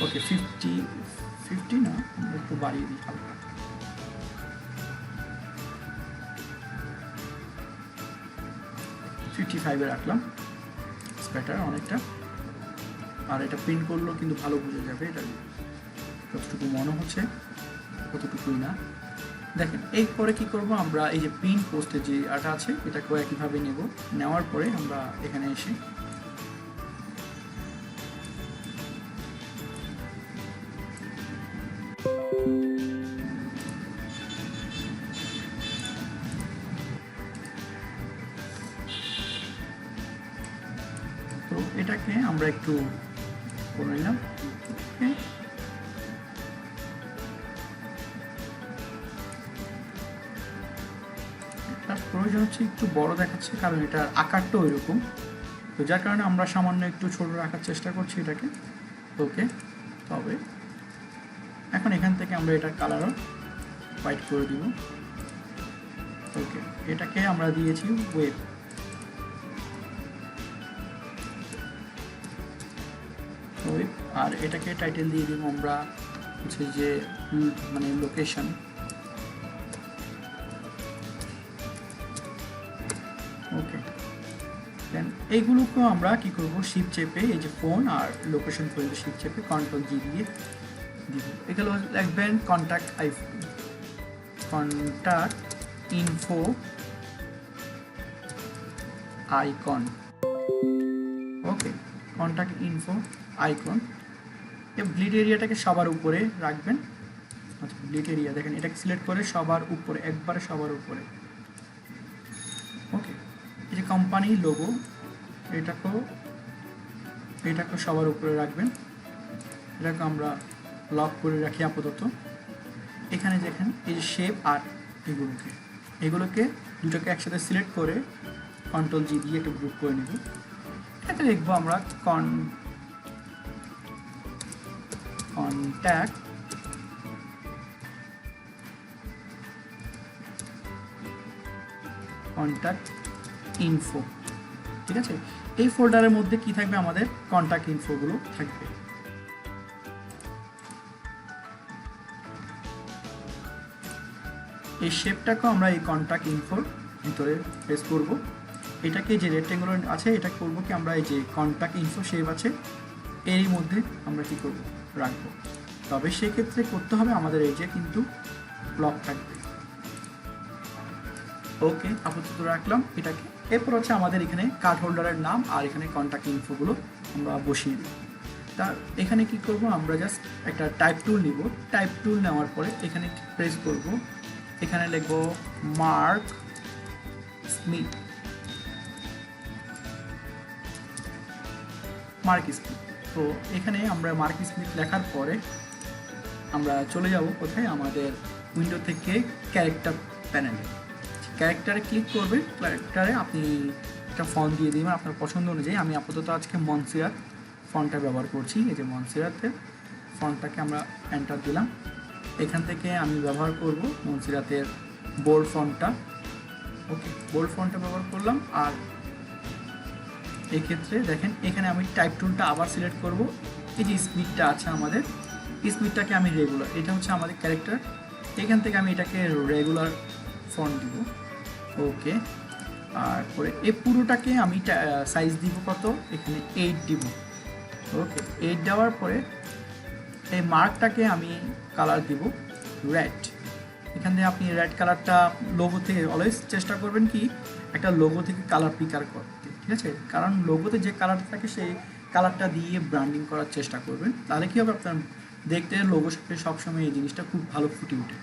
S1: ওকে, 50 না, আমরা একটু বাড়িয়ে দিই হালকা, 55-এ রাখলাম, বেটার অনেকটা। আর এটা প্রিন্ট করলেও কিন্তু ভালো বোঝা যাবে, এটা যতটুকু মনে হচ্ছে ততটুকুই না। দেখেন এরপরে কি করব, আমরা এই যে প্রিন্ট পোস্টে যে আটা আছে এটাকেও একইভাবে নেব, নেওয়ার পরে আমরা এখানে এসে তো এটাকে আমরা একটু করে নিলাম। প্রয়োজন হচ্ছে একটু বড় দেখাচ্ছে, কারণ এটার আকারটাও এরকম, তো যার কারণে আমরা সামান্য একটু ছোট রাখার চেষ্টা করছি এটাকে। ওকে, তবে এখন এখান থেকে আমরা এটার কালারও হোয়াইট করে দিব। ওকে, এটাকে আমরা দিয়েছি ওয়েব, ওয়েব, আর এটাকে টাইটেল দিয়ে দিব আমরা হচ্ছে যে মানে লোকেশন। ওকে, দেন এইগুলোকেও আমরা কি করব, শিপ চেপে এই যে ফোন আর লোকেশন পর্যন্ত শিপ চেপে কন্ট্রোল জি দিয়ে দিব। এগুলো লিখবেন কন্ট্যাক্ট ইনফো আইকন। ওকে, কন্ট্যাক্ট ইনফো আইকন। এই ব্লিড এরিয়াটাকে সবার উপরে রাখবেন। আচ্ছা, ব্লিড এরিয়া দেখেন এটাকে সিলেক্ট করে সবার উপরে, একবারে সবার উপরে। ওকে, এই যে কোম্পানি লোগো এটাকেও সবার উপরে রাখবেন। এটাকে আমরা লক করে রাখি আপাতত। এখানে দেখেন এই যে শেপ আর এগুলোকে দুটোকে একসাথে সিলেক্ট করে কন্ট্রোল জি দিয়ে একটু গ্রুপ করে নেব। এটাকে লিখবো আমরা কন্ট্যাক্ট ইনফো। ঠিক আছে, এই ফোল্ডারের মধ্যে কি থাকবে, আমাদের কন্ট্যাক্ট ইনফোগুলো থাকবে। এই শেপটাকেও আমরা এই কন্ট্যাক্ট ইনফোর ভিতরে প্রেস করব। এটাকে যে রেক্ট্যাঙ্গুলার আছে এটা করব কি, আমরা এই যে কন্ট্যাক্ট ইনফো শেপ আছে এরই মধ্যে আমরা কি করব, রাখবো। তবে সেক্ষেত্রে করতে হবে আমাদের এই যে কিন্তু ব্লক থাকবে। ওকে, আপাতত রাখলাম এটাকে। এরপর হচ্ছে আমাদের এখানে কার্ড হোল্ডারের নাম আর এখানে কন্ট্যাক্ট ইনফোগুলো আমরা বসিয়ে দিই। তা এখানে কি করব, আমরা জাস্ট একটা টাইপ টুল নিব। টাইপ টুল নেওয়ার পরে এখানে প্রেস করব, এখানে লিখব মার্ক স্মিথ। তো এখানে আমরা মার্ক স্মিথ লেখার পরে আমরা চলে যাব কোথায়, আমাদের উইন্ডো থেকে ক্যারেক্টার প্যানেলে। ক্যারেক্টারে ক্লিক করবে, ক্যারেক্টারে আপনি একটা ফন্ট দিয়ে দিবেন আপনার পছন্দ অনুযায়ী। আমি আপাতত আজকে মনসেরাত ফন্টটা ব্যবহার করছি। এই যে মনসেরাতের ফন্টটাকে আমরা এন্টার দিলাম। এখান থেকে আমি ব্যবহার করব মনসেরাতের বোল্ড ফন্টটা। ওকে, বোল্ড ফন্টটা ব্যবহার করলাম। আর এই ক্ষেত্রে দেখেন এখানে আমি টাইপ টুলটা আবার সিলেক্ট করব। এই যে স্পিডটা আছে আমাদের, স্পিডটাকে আমি রেগুলার, এটা হচ্ছে আমাদের ক্যারেক্টার। এখান থেকে আমি এটাকে রেগুলার ফন্ট দিব। ওকে, আর পরে এই পুরোটাকে আমি সাইজ দিব কত, এখানে 8 দিব। ওকে, 8 দেওয়ার পরে এই মার্কটাকে আমি কালার দিব রেড। এখান থেকে আপনি রেড কালারটা লোগো থেকে অলওয়েজ চেষ্টা করবেন কি একটা লোগো থেকে কালার পিকার করতে, ঠিক আছে? কারণ লোগোতে যে কালারটা থাকে সেই কালারটা দিয়ে ব্র্যান্ডিং করার চেষ্টা করবেন, তাহলে কী হবে আপনার দেখতে লোগোর সাথে সবসময় এই জিনিসটা খুব ভালো ফুটে ওঠে।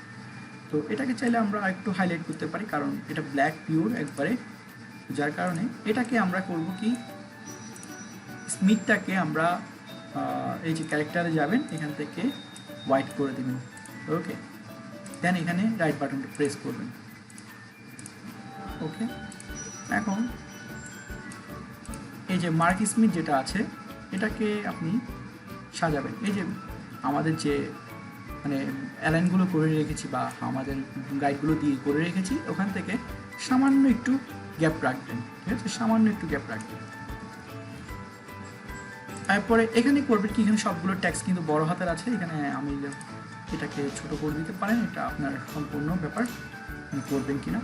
S1: তো এটাকে চাইলে আমরা একটু হাইলাইট করতে পারি, কারণ এটা ব্ল্যাক পিওর একবারে, যার কারণে এটাকে আমরা করব কি স্মিথটাকে আমরা এই যে ক্যারেক্টারে যাবেন এখান থেকে হোয়াইট করে দেবেন। ওকে, দেন এখানে রাইট বাটনটা প্রেস করবেন। ওকে, এখন এই যে মার্ক স্মিথ যেটা আছে এটাকে আপনি সাজাবেন। এই যে আমাদের যে মানে অ্যালাইনগুলো করে রেখেছি বা আমাদের গাইডগুলো দিয়ে করে রেখেছি, ওখান থেকে সামান্য একটু গ্যাপ রাখবেন, ঠিক আছে? সামান্য একটু গ্যাপ রাখবেন। তারপরে এখানে করবেন কি, এখানে সবগুলো ট্যাক্স কিন্তু বড় হাতের আছে, এখানে আমি এটাকে ছোট করে দিতে পারেন, এটা আপনার সম্পূর্ণ ব্যাপার করবেন কিনা।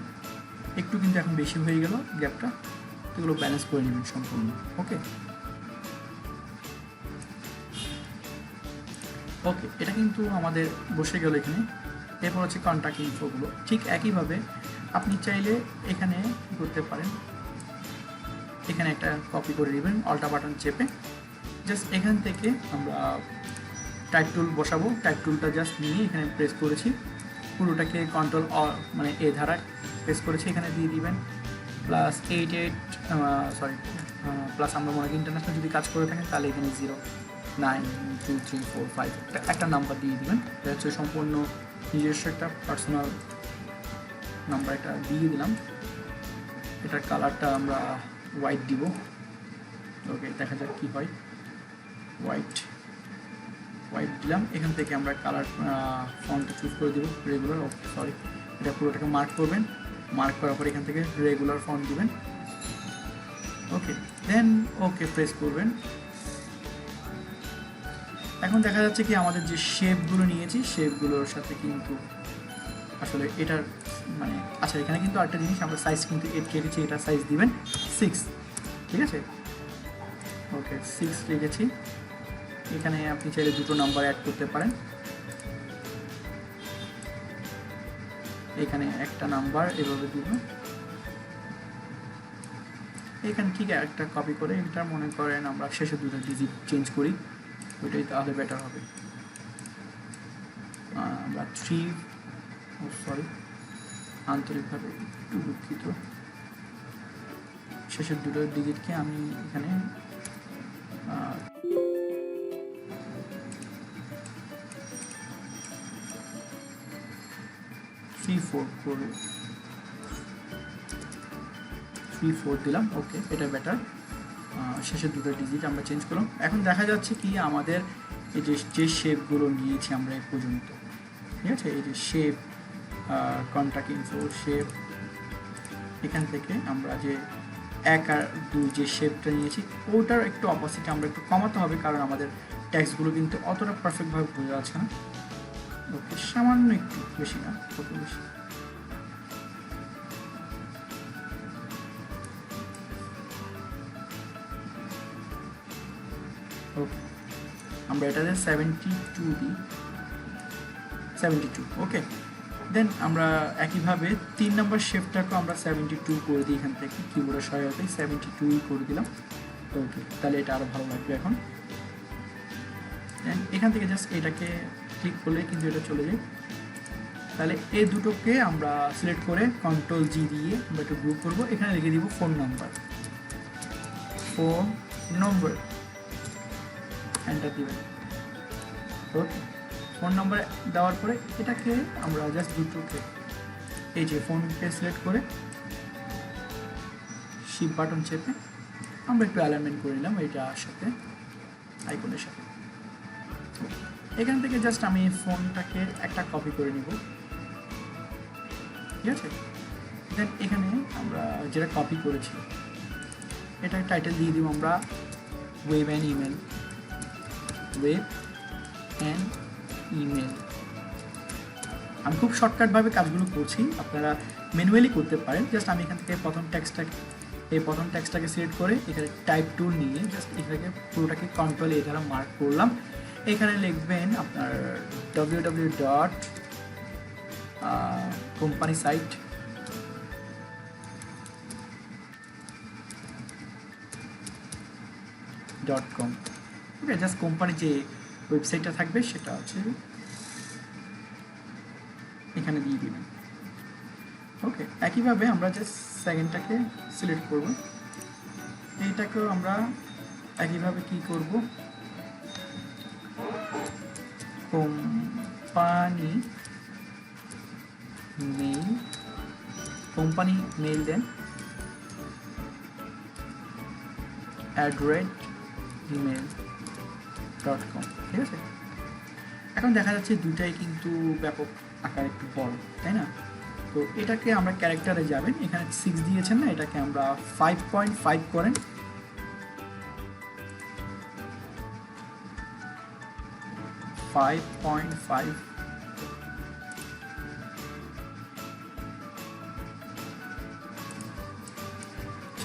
S1: একটু কিন্তু এখন বেশি হয়ে গেল গ্যাপটা, এগুলো ব্যালেন্স করে নেবেন সম্পূর্ণ। ওকে ওকে, এটা কিন্তু আমাদের বসে গেল এখানে। এরপর হচ্ছে কন্ট্যাক্ট ইনফোগুলো ঠিক একইভাবে আপনি চাইলে এখানে করতে পারেন, এখানে একটা কপি করে নেবেন অল্টা বাটন চেপে, জাস্ট এখান থেকে আমরা টাইপ টুল বসাবো। টাইপ টুলটা জাস্ট নিয়ে এখানে প্রেস করেছি, পুরোটাকে কন্ট্রোল মানে এ ধারা প্রেস করেছি, এখানে দিয়ে দিবেন প্লাস আমরা মনে করি ইন্টারন্যাশনাল যদি কাজ করে থাকেন তাহলে এখানে 0 9 2 3 4 5 একটা নাম্বার দিয়ে দিবেন। এটা হচ্ছে সম্পূর্ণ নিজস্ব একটা পার্সোনাল নাম্বার, এটা দিয়ে দিলাম। এটার কালারটা আমরা হোয়াইট দিব। ওকে, দেখা যাক কী হয়। হোয়াইট দিলাম। এখান থেকে আমরা কালার ফন্টটা চুজ করে দেবো রেগুলার। ওকে সরি, এটা পুরোটাকে মার্ক করবেন, মার্ক করার পর এখান থেকে রেগুলার ফন্ট দিবেন। ওকে, দেন ওকে প্রেস করবেন। এখন দেখা যাচ্ছে কি আমাদের যে শেপগুলো নিয়েছি শেপগুলোর সাথে কিন্তু আসলে এটার মানে আচ্ছা এখানে কিন্তু আরেকটা জিনিস আমরা সাইজ কিন্তু 8 রেখেছি, এটা সাইজ দিবেন 6, ঠিক আছে? ওকে 6 রেখেছি। এখানে আপনি চাইলে দুটো নাম্বার অ্যাড করতে পারেন, এখানে একটা নাম্বার এভাবে দিব, এখানে ঠিক একটা কপি করে এটা মনে করেন আমরা শেষে দুটো ডিজিট চেঞ্জ করি, ওইটাই তাহলে বেটার হবে। আমরা 3 সরি আন্তরিকভাবে একটু দুঃখিত, শেষের দুটো ডিজিটকে আমি এখানে 3-4 করব, 3-4 দিলাম। ওকে এটা বেটার, শেষের দুটো ডিজিট আমরা চেঞ্জ করলাম। এখন দেখা যাচ্ছে কি আমাদের এই যে শেপগুলো নিয়েছি আমরা এই পর্যন্ত, ঠিক আছে? এই যে শেপ কন্টাক্ট ইনফো শেপ, এখান থেকে আমরা যে 1 আর 2 যে শেপটা নিয়েছি ওটার একটু অপোজিট আমরা একটু কমাতে হবে, কারণ আমাদের ট্যাক্সগুলো কিন্তু অতটা পারফেক্টভাবে বোঝা যাচ্ছে না। ওকে সামান্য একটু, বেশি না, কত বেশি, ওকে আমরা এটাতে 72 দিই, 72 ওকে। দেন আমরা একইভাবে 3 নম্বর শেপটাকেও আমরা 72 করে দিই, এখান থেকে কিবোর্ডের সহায়তায় 72 করে দিলাম। ওকে তাহলে এটা আরও ভালো লাগবে। এখন দেন এখান থেকে জাস্ট এটাকে ক্লিক করলে কিন্তু এটা চলে যায়। তাহলে এই দুটোকে আমরা সিলেক্ট করে Ctrl+G দিয়ে আমরা একটু গ্রুপ করবো, এখানে লিখে দিব ফোন নাম্বার, এন্টার দিবেন। ওকে ফোন নাম্বার দেওয়ার পরে এটাকে আমরা জাস্ট দুটোকে এই যে ফোনকে সিলেক্ট করে শিপ বাটন চেপে আমরা একটু অ্যালাইনমেন্ট করে নিলাম এইটার সাথে, আইকনের সাথে। এখান থেকে জাস্ট আমি ফোনটাকে একটা কপি করে নিব, ঠিক আছে? দেন এখানে আমরা যেটা কপি করেছি এটা টাইটেল দিয়ে দিব আমরা ওয়েব অ্যান্ড ইমেল। আমি খুব শর্টকাটভাবে কাজগুলো করছি, আপনারা ম্যানুয়ালি করতে পারেন। জাস্ট আমি এখান থেকে প্রথম টেক্সটটাকে সিলেক্ট করে এখানে টাইপ টুল নিয়ে জাস্ট এখানে পুরোটাকে Ctrl+A দ্বারা মার্ক করলাম। এখানে লিখবেন আপনার www.companysite.com। ওকে জাস্ট কোম্পানি যে ওয়েবসাইটটা থাকবে সেটা হচ্ছে এখানে দিয়ে দিবেন। ওকে একইভাবে আমরা জাস্ট সেকেন্ডটাকে সিলেক্ট করব, এইটাকেও আমরা একইভাবে কি করব, কোম্পানি মেইল দেন @gmail.com, ঠিক আছে? এখন দেখা যাচ্ছে দুটাই কিন্তু ব্যাপক আকার একটু বড়, তাই না? তো এটাকে আমরা ক্যারেক্টারে যাবেন, এখানে 6 দিয়েছেন না, এটাকে আমরা 5.5 করেন, 5.5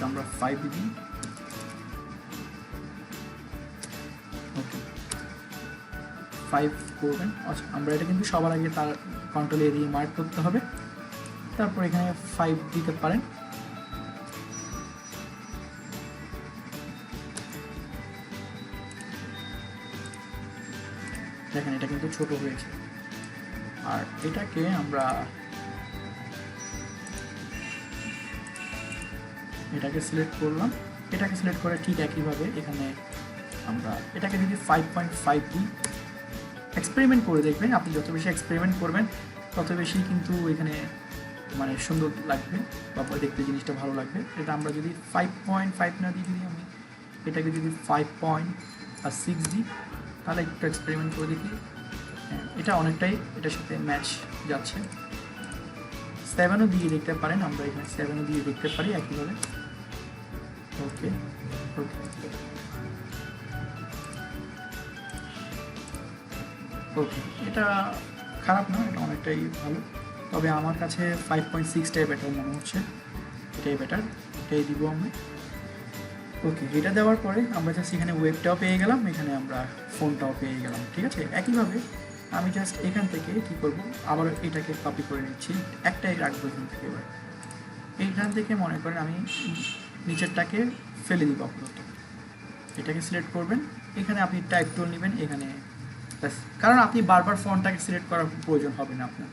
S1: আমরা 5 দিই। ওকে 5 করবেন। আচ্ছা আমরা এটা কিন্তু সবার আগে তার Ctrl+A দিয়ে মার্ক করতে হবে, তারপর এখানে 5 দিতে পারেন। দেখেন এটা কিন্তু ছোট হয়েছে। আর এটাকে আমরা সিলেক্ট করলাম, এটাকে সিলেক্ট করে ঠিক একইভাবে এখানে আমরা এটাকে যদি 5.5 দিই, এক্সপেরিমেন্ট করে দেখবেন। আপনি যত বেশি এক্সপেরিমেন্ট করবেন তত বেশি কিন্তু এখানে মানে সুন্দর লাগবে বা দেখতে জিনিসটা ভালো লাগবে। এটা আমরা যদি 5.5 না দিই, যদি আমি এটাকে যদি 5.6 দিই, তাহলে একটু এক্সপেরিমেন্ট করে দেখি, এটা অনেকটাই এটার সাথে ম্যাচ যাচ্ছে। 7ও দিয়ে দেখতে পারেন, আমরা এখানে 7ও দিয়ে দেখতে পারি একইভাবে। ওকে ওকে ওকে, এটা খারাপ না, এটা অনেকটাই ভালো, তবে আমার কাছে 5.6টাই বেটার মনে হচ্ছে, এটাই বেটার, এটাই দিব আমরা। ওকে, এটা দেওয়ার পরে আমরা জাস্ট এখানে ওয়েবটাও পেয়ে গেলাম, এখানে আমরা ফোনটাও পেয়ে গেলাম, ঠিক আছে। একইভাবে আমি জাস্ট এখান থেকে কী করব, আবার এটাকে কপি করে নিচ্ছি, একটাই রাখবো এখান থেকে। এবার এইখান থেকে মনে করেন আমি নিচেরটাকে ফেলে দিব আপাতত, এটাকে সিলেক্ট করবেন, এখানে আপনি টাইপ টুল নেবেন, এখানে কারণ আপনি বারবার ফন্টটাকে সিলেক্ট করার প্রয়োজন হবে না আপনার।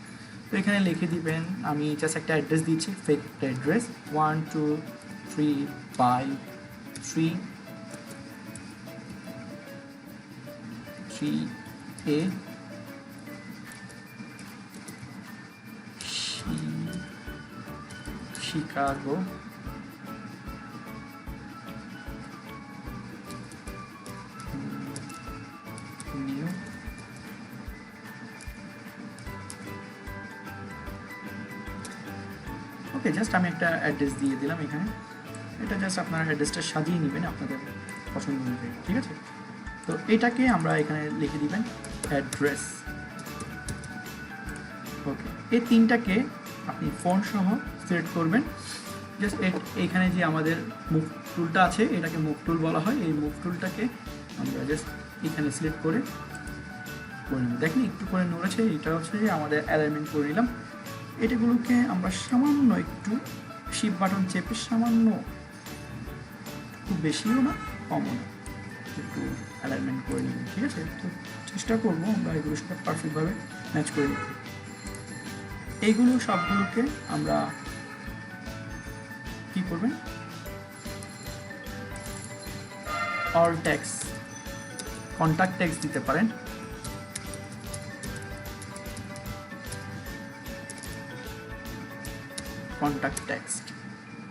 S1: তো এখানে লিখে দিবেন, আমি জাস্ট একটা অ্যাড্রেস দিচ্ছি, ফেক একটা অ্যাড্রেস 12353 শিকাগো, নিউ ওকে, জাস্ট আমি একটা অ্যাড্রেস দিয়ে দিলাম এখানে, এটা জাস্ট আপনারা অ্যাড্রেসটা সাজিয়ে নেবেন আপনাদের পছন্দ অনুযায়ী, ঠিক আছে। তো এটাকে আমরা এখানে লিখে দিবেন অ্যাড্রেস। ওকে, এই তিনটাকে আপনি ফন্ট সহ সিলেক্ট করবেন, জাস্ট এইখানে যে আমাদের মুভ টুলটা আছে, এটাকে মুভ টুল বলা হয়, এই মুভ টুলটাকে আমরা জাস্ট এখানে সিলেক্ট করে নেব। দেখেন একটু করে নড়েছে, এটা হচ্ছে যে আমাদের অ্যালাইনমেন্ট করে নিলাম। এটাগুলোকে আমরা সামান্য একটু শিফট বাটন চেপে সামান্য, খুব বেশিও না কমও না, একটু অ্যালাইনমেন্ট করে নিব, ঠিক আছে। তো চেষ্টা করবো আমরা এগুলোর সাথে পারফেক্টভাবে ম্যাচ করে নিতে। এইগুলো সবগুলোকে আমরা কি করবেন, অল ট্যাক্স, কন্ট্যাক্ট ট্যাক্স দিতে পারেন, কন্ট্যাক্ট টেক্সট,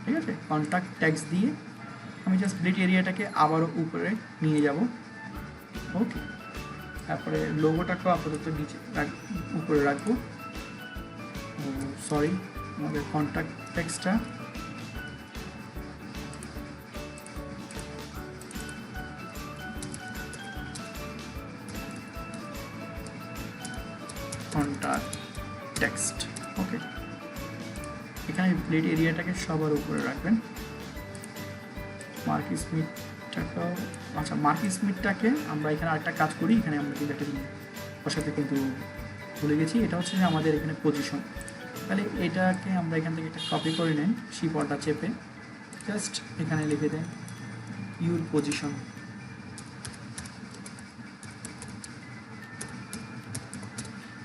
S1: ঠিক আছে। কন্ট্যাক্ট ট্যাক্স দিয়ে আমি জাস্ট ব্লিট এরিয়াটাকে আবারও উপরে নিয়ে যাব। ওকে, তারপরে লোগোটাকেও আপাতত নিচে উপরে রাখবো। সরি, আমাদের কন্ট্যাক্ট টেক্সটটা কন্ট্যাক্ট টেক্সট। ওকে, এখানে ব্লেড এরিয়াটাকে সবার উপরে রাখবেন। মার্ক স্মিথটাকেও, আচ্ছা মার্ক স্মিথটাকে আমরা এখানে আরেকটা কাজ করি, এখানে আমরা কিন্তু একটা বসাতে কিন্তু ভুলে গেছি, এটা হচ্ছে যে আমাদের এখানে পজিশন। তাহলে এটাকে আমরা এখান থেকে একটা কপি করে নেন, শিপটা চেপে জাস্ট এখানে লিখে দেন ইউর পজিশন।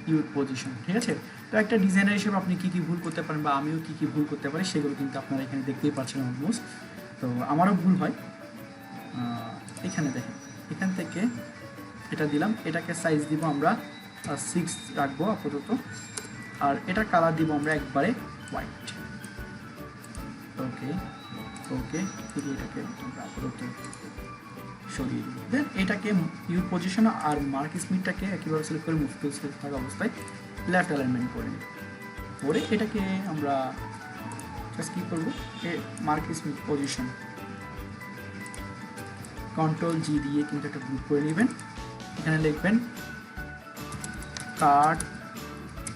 S1: ইউর পজিশন, ঠিক আছে। তো একটা ডিজাইনার হিসেবে আপনি কী কী ভুল করতে পারেন বা আমিও কী কী ভুল করতে পারি সেগুলো কিন্তু আপনারা এখানে দেখতেই পাচ্ছেন অলমোস্ট। তো আমারও ভুল হয়, এখানে দেখেন, এখান থেকে এটা দিলাম, এটাকে সাইজ দিব আমরা 6 রাখবো আপাতত, আর এটা কালার দিব আমরা একবারে হোয়াইট। ওকে ওকে, শুধু এটাকে আমরা আপাতত সরিয়ে দিই। দেন এটাকে ইউর পজিশন আর মার্ক স্মিথটাকে একইভাবে সিলেক্ট করে মুভ টুল সিলেক্ট থাকা অবস্থায় লেফট অ্যালাইনমেন্ট করে নিই, করে এটাকে আমরা জাস্ট কী করবো, মার্ক স্মিথ পজিশন কন্ট্রোল জি দিয়ে কিন্তু একটা গ্রুপ করে নেবেন। এখানে লিখবেন card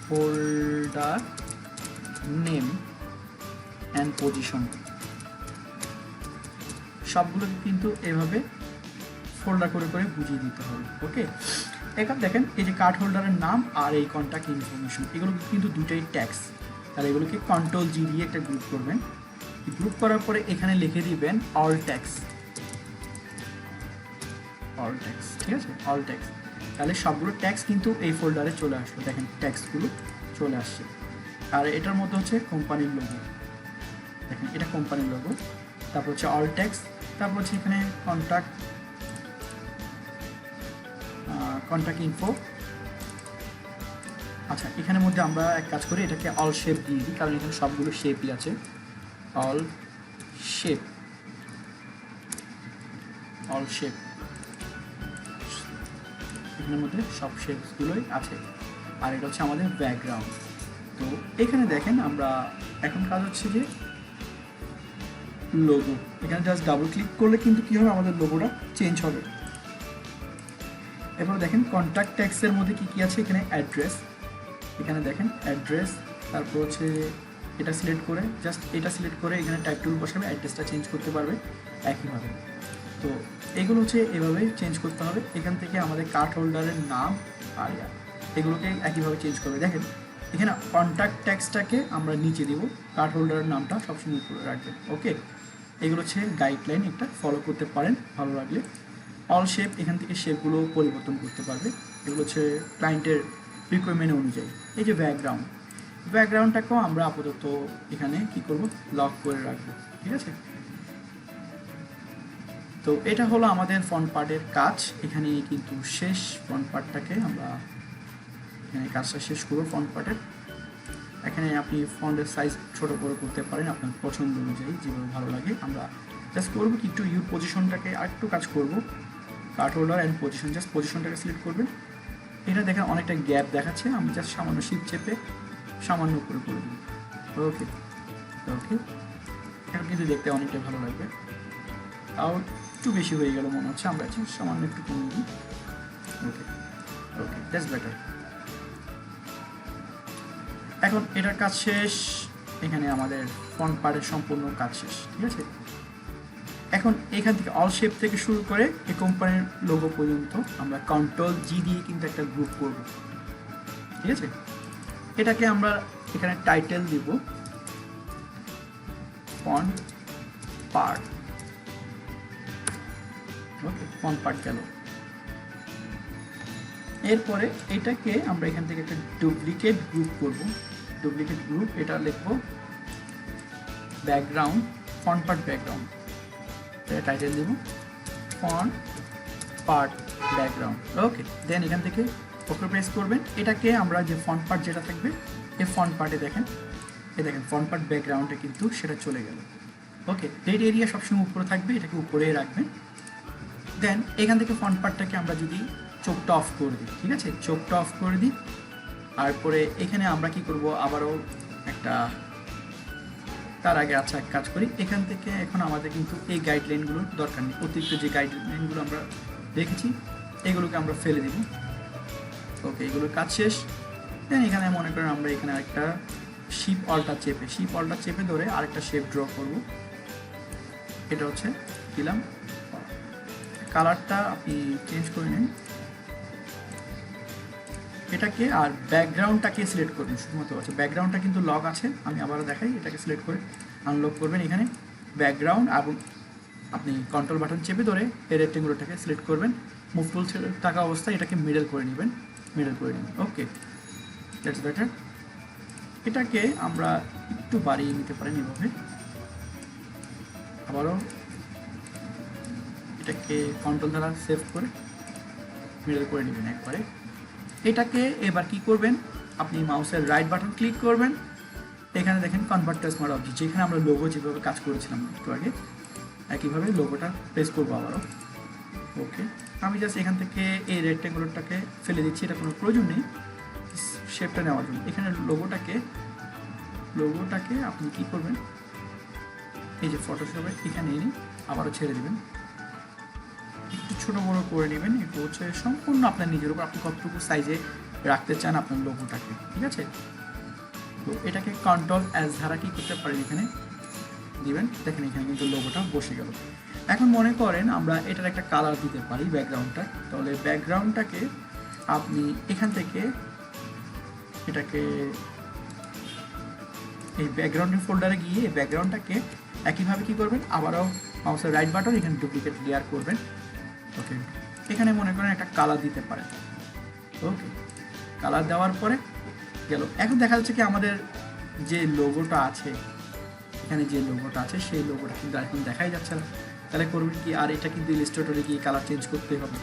S1: holder name and position, সবগুলোকে কিন্তু এভাবে ফোল্ডার করে করে বুঝিয়ে দিতে হবে। ওকে, এখানে দেখেন এই যে কার্ড হোল্ডারের নাম আর এই কন্ট্যাক্ট ইনফরমেশন, এগুলো কিন্তু দুটোই ট্যাক্স। তাহলে এগুলোকে কন্ট্রোল জি দিয়ে একটা গ্রুপ করবেন, গ্রুপ করার পরে এখানে লিখে দিবেন অল ট্যাক্স, অল ট্যাক্স, ঠিক আছে, অল ট্যাক্স। তাহলে সবগুলো ট্যাক্স কিন্তু এই ফোল্ডারে চলে আসলো, দেখেন ট্যাক্সগুলো চলে আসছে। আর এটার মধ্যে হচ্ছে কোম্পানির লোগো, দেখেন এটা কোম্পানির লোগো, তারপর হচ্ছে অল ট্যাক্স, তারপর হচ্ছে এখানে কন্ট্যাক্ট ইনফো। আচ্ছা, এখানের মধ্যে আমরা এক কাজ করি, এটাকে অল শেপ দিয়ে দিই, কারণ এখানে সবগুলো শেপই আছে, অল শেপ, অল শেপ, এখানের মধ্যে সব শেপসগুলোই আছে। আর এটা হচ্ছে আমাদের ব্যাকগ্রাউন্ড। তো এখানে দেখেন আমরা এখন কাজ হচ্ছে যে লোগো, এখানে জাস্ট ডাবল ক্লিক করলে কিন্তু কী হবে, আমাদের লোগোটা চেঞ্জ হবে। এবার দেখেন কন্ট্যাক্ট ট্যাক্সের মধ্যে কি কি আছে, এখানে অ্যাড্রেস, এখানে দেখেন অ্যাড্রেস, তারপর হচ্ছে এটা সিলেক্ট করে জাস্ট এটা সিলেক্ট করে এখানে টাইপ টুল বসাবে, অ্যাড্রেসটা চেঞ্জ করতে পারবে একইভাবে। তো এগুলো হচ্ছে এভাবে চেঞ্জ করতে হবে। এখান থেকে আমাদের কার্ড হোল্ডারের নাম আর এগুলোকে একইভাবে চেঞ্জ করবে। দেখেন এখানে কন্ট্যাক্ট ট্যাক্সটাকে আমরা নিচে দিব, কার্ড হোল্ডারের নামটা সবসময় উপরে রাখবেন। ওকে, এগুলো হচ্ছে গাইডলাইন, একটা ফলো করতে পারেন ভালো লাগলে। অল শেপ, এখান থেকে শেপগুলো পরিবর্তন করতে পারবে, এগুলো হচ্ছে ক্লায়েন্টের রিকোয়ারমেন্ট অনুযায়ী। এই যে ব্যাকগ্রাউন্ডটাকেও আমরা আপাতত এখানে কি করব, লক করে রাখবো, ঠিক আছে। তো এটা হলো আমাদের ফ্রন্ট পার্টের কাজ, এখানে কিন্তু শেষ ফ্রন্ট পার্টটাকে আমরা এখানে কাজটা শেষ করবো ফ্রন্ট পার্টের। এখানে আপনি ফন্টের সাইজ ছোট বড় করতে পারেন আপনার পছন্দ অনুযায়ী, যেভাবে ভালো লাগে। আমরা জাস্ট করবো কি, একটু ইউর পজিশনটাকে আরেকটু কাজ করব, card holder and position, just পজিশনটাকে সিলেক্ট করবেন। এটা দেখেন অনেকটা গ্যাপ দেখাচ্ছে, আমি জাস্ট সামান্য শিফট চেপে সামান্য উপরে করে দিই। ওকে ওকে, এখন কিন্তু দেখতে অনেকটা ভালো লাগবে। তাও একটু বেশি হয়ে গেল মনে হচ্ছে, আমরা সামান্য একটু কমিয়ে দিই। ওকে ওকে, দ্যাটস বেটার। এখন এটার কাজ শেষ, এখানে আমাদের ফ্রন্ট পার্টের সম্পূর্ণ কাজ শেষ, ঠিক আছে। এখন এখান থেকে অল শেপ থেকে শুরু করে এই কোম্পানির লোগো পর্যন্ত আমরা কন্ট্রোল জি দিয়ে কিন্তু একটা গ্রুপ করব, ঠিক আছে। এটাকে আমরা এখানে টাইটেল দিব font part. Okay, font part গেল। এরপরে এটাকে আমরা এখান থেকে একটা ডুপ্লিকেট গ্রুপ করব, ডুপ্লিকেট গ্রুপ, এটা লিখবো background, font part background, title দেব font part background. Okay, then এখান থেকে ওকে প্রেস করবেন। এটাকে আমরা যে ফন্ট পার্ট যেটা থাকবে এই ফন্ট পার্টে দেখেন, ফন্ট পার্ট ব্যাকগ্রাউন্ডে কিন্তু সেটা চলে গেল। ওকে, রেড এরিয়া সবসময় উপরে থাকবে, এটাকে উপরেই রাখবেন। দেন এখান থেকে ফন্ট পার্টটাকে আমরা যদি চোখটা অফ করে দিই, ঠিক আছে, চোখটা অফ করে দিই। তারপরে এখানে আমরা কি করব, আবারও একটা, তার আগে আচ্ছা এক কাজ করি, এখান থেকে এখন আমাদের কিন্তু এই গাইডলাইনগুলোর দরকার নেই, অতিরিক্ত যে গাইডলাইনগুলো আমরা রেখেছি এগুলোকে আমরা ফেলে দিব। ওকে, এগুলোর কাজ শেষ। দেন এখানে মনে করেন আমরা এখানে একটা শিপ অলটা চেপে ধরে আরেকটা শেপ ড্র করব। এটা হচ্ছে দিলাম, কালারটা আপনি চেঞ্জ করে নিন এটাকে, আর ব্যাকগ্রাউন্ডটাকে সিলেক্ট করবেন শুধুমাত্র। আছে ব্যাকগ্রাউন্ডটা কিন্তু লক আছে, আমি আবারও দেখাই, এটাকে সিলেক্ট করে আনলক করবেন এখানে ব্যাকগ্রাউন্ড, এবং আপনি কন্ট্রোল বাটন চেপে ধরে এই রেক্টেঙ্গুলারটাকে সিলেক্ট করবেন, মুভ টুল থাকা অবস্থায় এটাকে মিডল করে নেবেন। ওকে, দ্যাটস বেটার। এটাকে আমরা একটু বাড়িয়ে নিতে পারেন এভাবে, আবারও এটাকে কন্ট্রোল দ্বারা সেভ করে মিডল করে নেবেন একবারে। এটাকে এবার কি করবেন, আপনি মাউসের রাইট বাটন ক্লিক করবেন, এখানে দেখেন কনভার্ট টু স্মার্ট অবজেক্ট, যেখানে আমরা লোগো যেভাবে কাজ করেছিলাম একটু আগে একইভাবে লোগোটা প্রেস করবো আবারও। ওকে, আমি জাস্ট এখান থেকে এই রেক্টেঙ্গুলারটাকে ফেলে দিচ্ছি, এটা কোনো প্রয়োজন নেই শেপটা নেওয়ার জন্য। এখানে লোগোটাকে আপনি কি করবেন, এই যে ফটোশপে এখানে এনে আবারও ছেড়ে দেবেন, একটু ছোটো বড়ো করে নেবেন। এটা হচ্ছে সম্পূর্ণ আপনার নিজের উপর, আপনি কতটুকু সাইজে রাখতে চান আপনার লোগোটাকে, ঠিক আছে। তো এটাকে কন্ট্রোল এস ধারা কি করতে পারেন, এখানে দিবেন, দেখেন এখানে কিন্তু লোগোটা বসে গেল। এখন মনে করেন আমরা এটার একটা কালার দিতে পারি ব্যাকগ্রাউন্ডটা, তাহলে ব্যাকগ্রাউন্ডটাকে আপনি এখান থেকে এটাকে এই ব্যাকগ্রাউন্ডের ফোল্ডারে গিয়ে এই ব্যাকগ্রাউন্ডটাকে একইভাবে কি করবেন, আবারও মাউসের রাইট বাটন এখানে ডুপ্লিকেট লেয়ার করবেন। ওকে, এখানে মনে করেন একটা কালার দিতে পারেন। ওকে, কালার দেওয়ার পরে গেল। এখন দেখা যাচ্ছে কি আমাদের যে লোগোটা আছে, এখানে যে লোগোটা আছে সেই লোগোটা কিন্তু এখন দেখাই যাচ্ছে না। তাহলে করবেন কি, আর এটা কিন্তু ইলাস্ট্রেটরে গিয়ে কালার চেঞ্জ করতে হবে।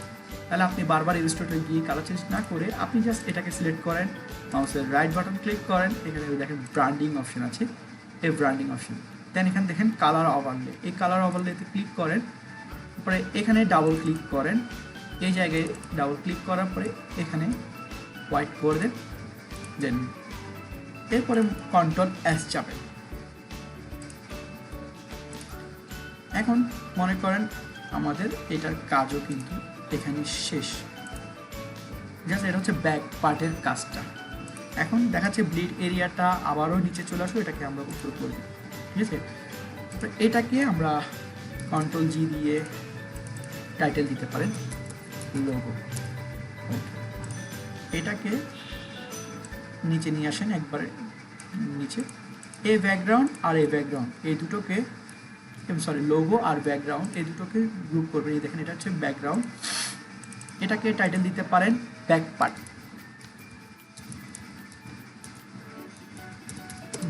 S1: তাহলে আপনি বারবার ইলাস্ট্রেটরে গিয়ে কালার চেঞ্জ না করে আপনি জাস্ট এটাকে সিলেক্ট করেন, মাউসের রাইট বাটন ক্লিক করেন, এখানে দেখেন ব্র্যান্ডিং অপশন আছে, এই ব্র্যান্ডিং অপশন। দেন এখানে দেখেন কালার ওভারলে, এই কালার ওভারলেতে ক্লিক করেন, তারপরে এখানে ডাবল ক্লিক করেন, এই জায়গায় ডাবল ক্লিক করার পরে এখানে হোয়াইট করে দেন, দেন এরপরে কন্ট্রোল এস চাপেন। এখন মনে করেন আমাদের এটার কাজও কিন্তু এখানে শেষ। জাস্ট এটা হচ্ছে ব্যাক পার্টের কাজটা। এখন দেখাচ্ছে ব্লিড এরিয়াটা আবারও নিচে চলে আসো, এটাকে আমরা উপর করে দিই, ঠিক আছে। তো এটাকে আমরা কন্ট্রোল জি দিয়ে টাইটেল দিতে পারেন লোগো। এটাকে নিচে নিয়ে আসেন একবারে নিচে, এ ব্যাকগ্রাউন্ড আর এ ব্যাকগ্রাউন্ড এই দুটোকে, সরি লোগো আর ব্যাকগ্রাউন্ড এই দুটোকে গ্রুপ করবে। এই দেখেন এটা হচ্ছে ব্যাকগ্রাউন্ড, এটাকে টাইটেল দিতে পারেন back part,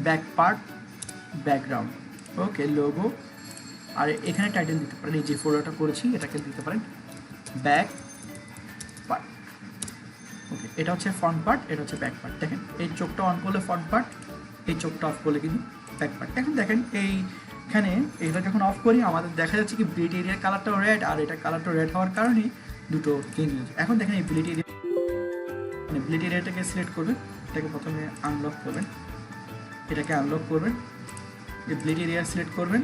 S1: back part background. Okay logo, আর এখানে টাইটেল দিতে পারেন, এই যে ফোল্ডারটা করেছি এটাকে দিতে পারেন ব্যাক পার্ট। ওকে এটা হচ্ছে ফ্রন্ট পার্ট, এটা হচ্ছে ব্যাক পার্ট। দেখেন এই চোখটা অন করলে ফ্রন্ট পার্ট, এই চোখটা অফ করলে কিন্তু ব্যাক পার্ট। এখন দেখেন এইখানে এটা যখন অফ করি আমাদের দেখা যাচ্ছে কি ব্লিড এরিয়ার কালারটাও রেড, আর এটা কালারটা রেড হওয়ার কারণে দুটো চেঞ্জ হয়েছে। এখন দেখেন এই ব্লিড এরিয়া, মানে ব্লিড এরিয়াটাকে সিলেক্ট করবেন, এটাকে প্রথমে আনলক করবেন, এটাকে আনলক করবেন, এই ব্লিড এরিয়া সিলেক্ট করবেন,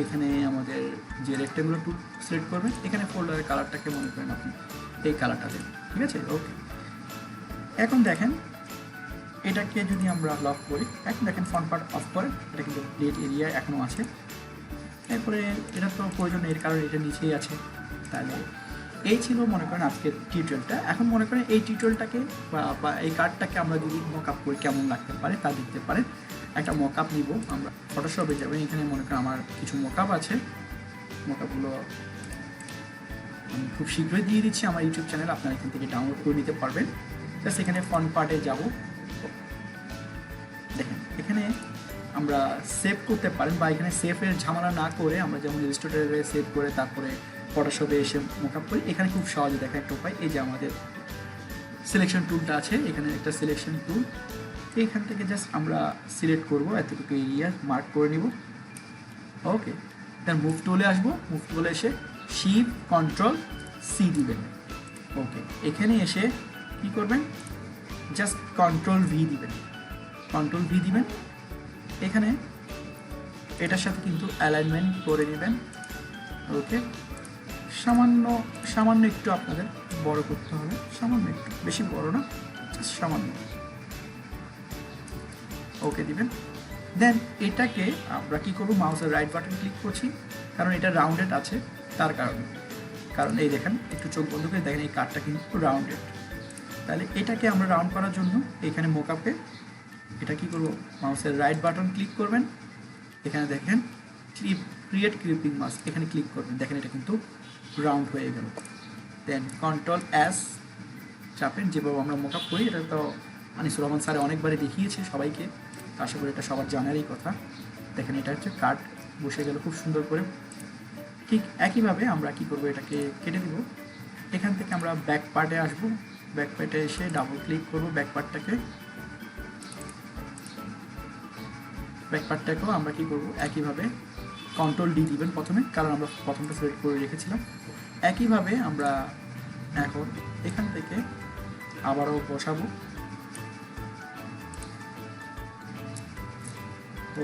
S1: এইখানে আমাদের যে রেক্টেঙ্গুলার টুল সিলেক্ট করবেন, এখানে ফোল্ডারের কালারটাকে মনে করেন আপনি এই কালারটা দেবেন, ঠিক আছে। ওকে এখন দেখেন এটাকে যদি আমরা লক করি, এখন দেখেন ফ্রন্ট পার্ট অফ করেন, এটা কিন্তু ব্লিড এরিয়া এখনও আছে। এরপরে এটা তো প্রয়োজন এর কারণে এটা নিচেই আছে। তাহলে এই ছিল মনে করেন আজকের টিউটোরিয়ালটা। এখন মনে করেন এই টিউটোরিয়ালটাকে বা এই কার্ডটাকে আমরা যদি মক আপ করি কেমন লাগতে পারে তা দেখতে পারেন। একটা মক আপ নিব আমরা, ফটোশপে যাবেন, এখানে মনে করেন আমার কিছু মক আপ আছে, মক আপগুলো আমি খুব শীঘ্রই দিয়ে দিচ্ছি আমার ইউটিউব চ্যানেল, আপনারা এখান থেকে ডাউনলোড করে নিতে পারবেন। জাস্ট এখানে ফ্রন্ট পার্টে যাব, দেখেন এখানে আমরা সেভ করতে পারেন, বা এখানে সেভের ঝামেলা না করে আমরা যেমন ইলাস্ট্রেটরে সেভ করে তারপরে ফটোশপে এসে মোকআপ করি, এখানে খুব সহজে দেখা একটা উপায়। এই যে আমাদের সিলেকশন টুলটা আছে, এখানে একটা সিলেকশন টুল, এইখান থেকে জাস্ট আমরা সিলেক্ট করব, এতটুকু এরিয়া মার্ক করে নিব। ওকে দেন মুভ টুলে আসবো, মুভ টুলে এসে শিফট কন্ট্রোল সি দিবেন। ওকে এখানে এসে কি করবেন, জাস্ট কন্ট্রোল ভি দিবেন, কন্ট্রোল ভি দিবেন। এখানে এটার সাথে কিন্তু অ্যালাইনমেন্ট করে নেবেন। ওকে সামান্য সামান্য একটু আপনাদের বড় করতে হবে, সামান্য একটু, বেশি বড় না, সামান্য। ওকে দিবেন। দেন এটাকে আমরা কি করব, মাউসের রাইট বাটন ক্লিক করছি, কারণ এটা রাউন্ডেড আছে তার কারণে, কারণ এই দেখেন একটু চোখ বন্ধ করে দেখেন এই কার্ডটা কিন্তু রাউন্ডেড। তাহলে এটাকে আমরা রাউন্ড করার জন্য এখানে মোকআপে এটা কি করব, মাউসের রাইট বাটন ক্লিক করবেন, এখানে দেখেন ক্রিয়েট ক্রিপিং মাস্ক, এখানে ক্লিক করবেন, দেখেন এটা কিন্তু রাউন্ড হয়ে গেল। দেন কন্ট্রোল এস চাপেন, যেভাবে আমরা মোকআপ করি, এটা তো আনিসুর রহমান স্যার অনেকবারই দেখিয়েছে সবাইকে, আশা করি এটা সবার জানারই কথা। দেখেন এটা হচ্ছে কাট বসে গেল খুব সুন্দর করে। ঠিক একইভাবে আমরা কি করব, এটাকে কেটে দিব। এখান থেকে আমরা ব্যাক পার্টে আসব, ব্যাক পার্টে এসে ডাবল ক্লিক করব ব্যাক পার্টটাকেও আমরা কি করব, একইভাবে কন্ট্রোল ডি দিবেন প্রথমে, কারণ আমরা প্রথমটা সিলেক্ট করে রেখেছিলাম। একইভাবে আমরা এখন এখান থেকে আবারও বসাবো।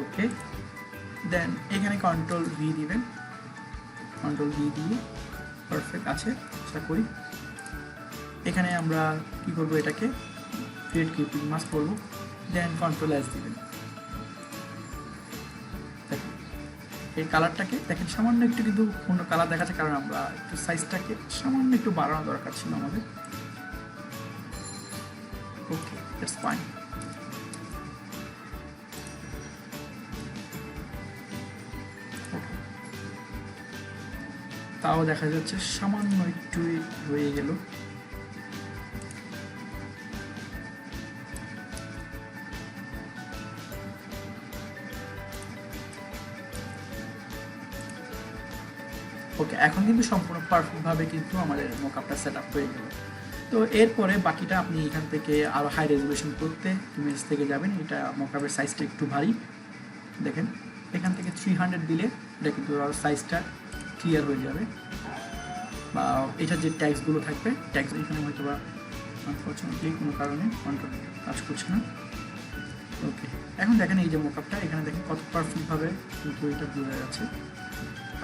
S1: ওকে দেন এখানে কন্ট্রোল ভি দিবেন, কন্ট্রোল ভি দিয়ে পারফেক্ট আছে আশা করি। এখানে আমরা কি করব, এটাকে ক্রিয়েট ক্রিপিং মাস্ক করবো, দেন কন্ট্রোল এস দিবেন। এই কালারটাকে দেখেন সামান্য একটু কিন্তু পূর্ণ কালার দেখাচ্ছে, কারণ আমরা একটু সাইজটাকে সামান্য একটু বাড়ানো দরকার ছিল আমাদের। Okay it's fine. তাও দেখা যাচ্ছে সামান্য একটু রয়ে গেল। ওকে এখন কিন্তু সম্পূর্ণ পারফেক্টভাবে কিন্তু আমাদের মোকআপটা সেট আপ হয়ে গেল। তো এরপরে বাকিটা আপনি এখান থেকে আরও হাই রেজলিউশন করতে ইমেজ থেকে যাবেন। এটা মোকআপের সাইজটা একটু ভারী, দেখেন এখান থেকে 300 দিলে এটা কিন্তু আরও সাইজটা ক্লিয়ার হয়ে যাবে। বা এটার যে ট্যাক্সগুলো থাকবে, ট্যাক্স এখানে হয়তো বা আনফর্চুনেটলি কোনো কারণে কন্ট্রোল কাজ করছে না। ওকে এখন দেখেন এই যে মোকআপটা, এখানে দেখেন কত পারফেক্টভাবে কিন্তু এটা বোঝা যাচ্ছে।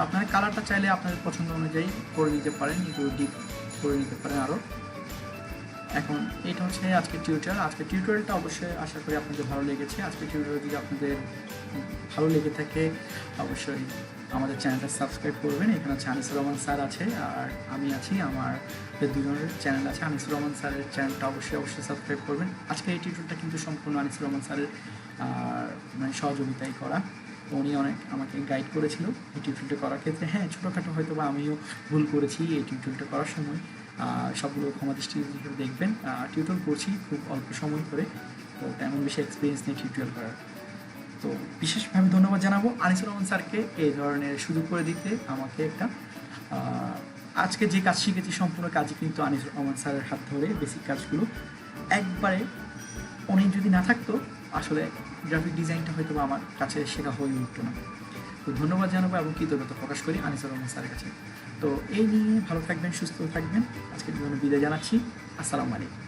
S1: আপনারা কালারটা চাইলে আপনাদের পছন্দ অনুযায়ী করে নিতে পারেন, একটু ডিপ করে নিতে পারেন আরও। এখন এটা হচ্ছে আজকের টিউটোরিয়াল। আজকের টিউটোরিয়ালটা অবশ্যই আশা করি আপনাদের ভালো লেগেছে। আজকের টিউটোরিয়াল যদি আপনাদের ভালো লেগে থাকে অবশ্যই আমাদের চ্যানেলটা সাবস্ক্রাইব করবেন। এখানে হচ্ছে আনিসুর রহমান স্যার আছে আর আমি আছি, আমার দুজনের চ্যানেল আছে। আনিসুর রহমান স্যারের চ্যানেলটা অবশ্যই সাবস্ক্রাইব করবেন। আজকে এই টিউটোরিয়ালটা কিন্তু সম্পূর্ণ আনিসুর রহমান স্যারের মানে সহযোগিতায় করা। উনি অনেক আমাকে গাইড করেছিল এই টিউটোরিয়ালটা করার ক্ষেত্রে। হ্যাঁ, ছোটোখাটো হয়তো বা আমিও ভুল করেছি এই টিউটোরিয়ালটা করার সময়, সবগুলো ক্ষমা দৃষ্টি দেখবেন। টিউটোরিয়াল করছি খুব অল্প সময় করে, তো তেমন বেশি এক্সপিরিয়েন্স নেই টিউটোরিয়াল করার। তো বিশেষভাবে ধন্যবাদ জানাবো আনিসুর রহমান স্যারকে এই ধরনের সুযোগ করে দিতে আমাকে একটা। আজকে যে কাজ শিখেছি সম্পূর্ণ কাজই কিন্তু আনিসুর রহমান স্যারের হাত ধরে, বেসিক কাজগুলো একবারে। উনি যদি না থাকতো আসলে গ্রাফিক ডিজাইনটা হয়তো আমার কাছে শেখা হয়ে উঠতো না। তো ধন্যবাদ জানাবো এবং কৃতজ্ঞতা প্রকাশ করি আনিসুর রহমান স্যারের কাছে। তো এই নিয়ে ভালো থাকবেন, সুস্থ থাকবেন। আজকের জন্য বিদায় জানাচ্ছি। আসসালামু আলাইকুম।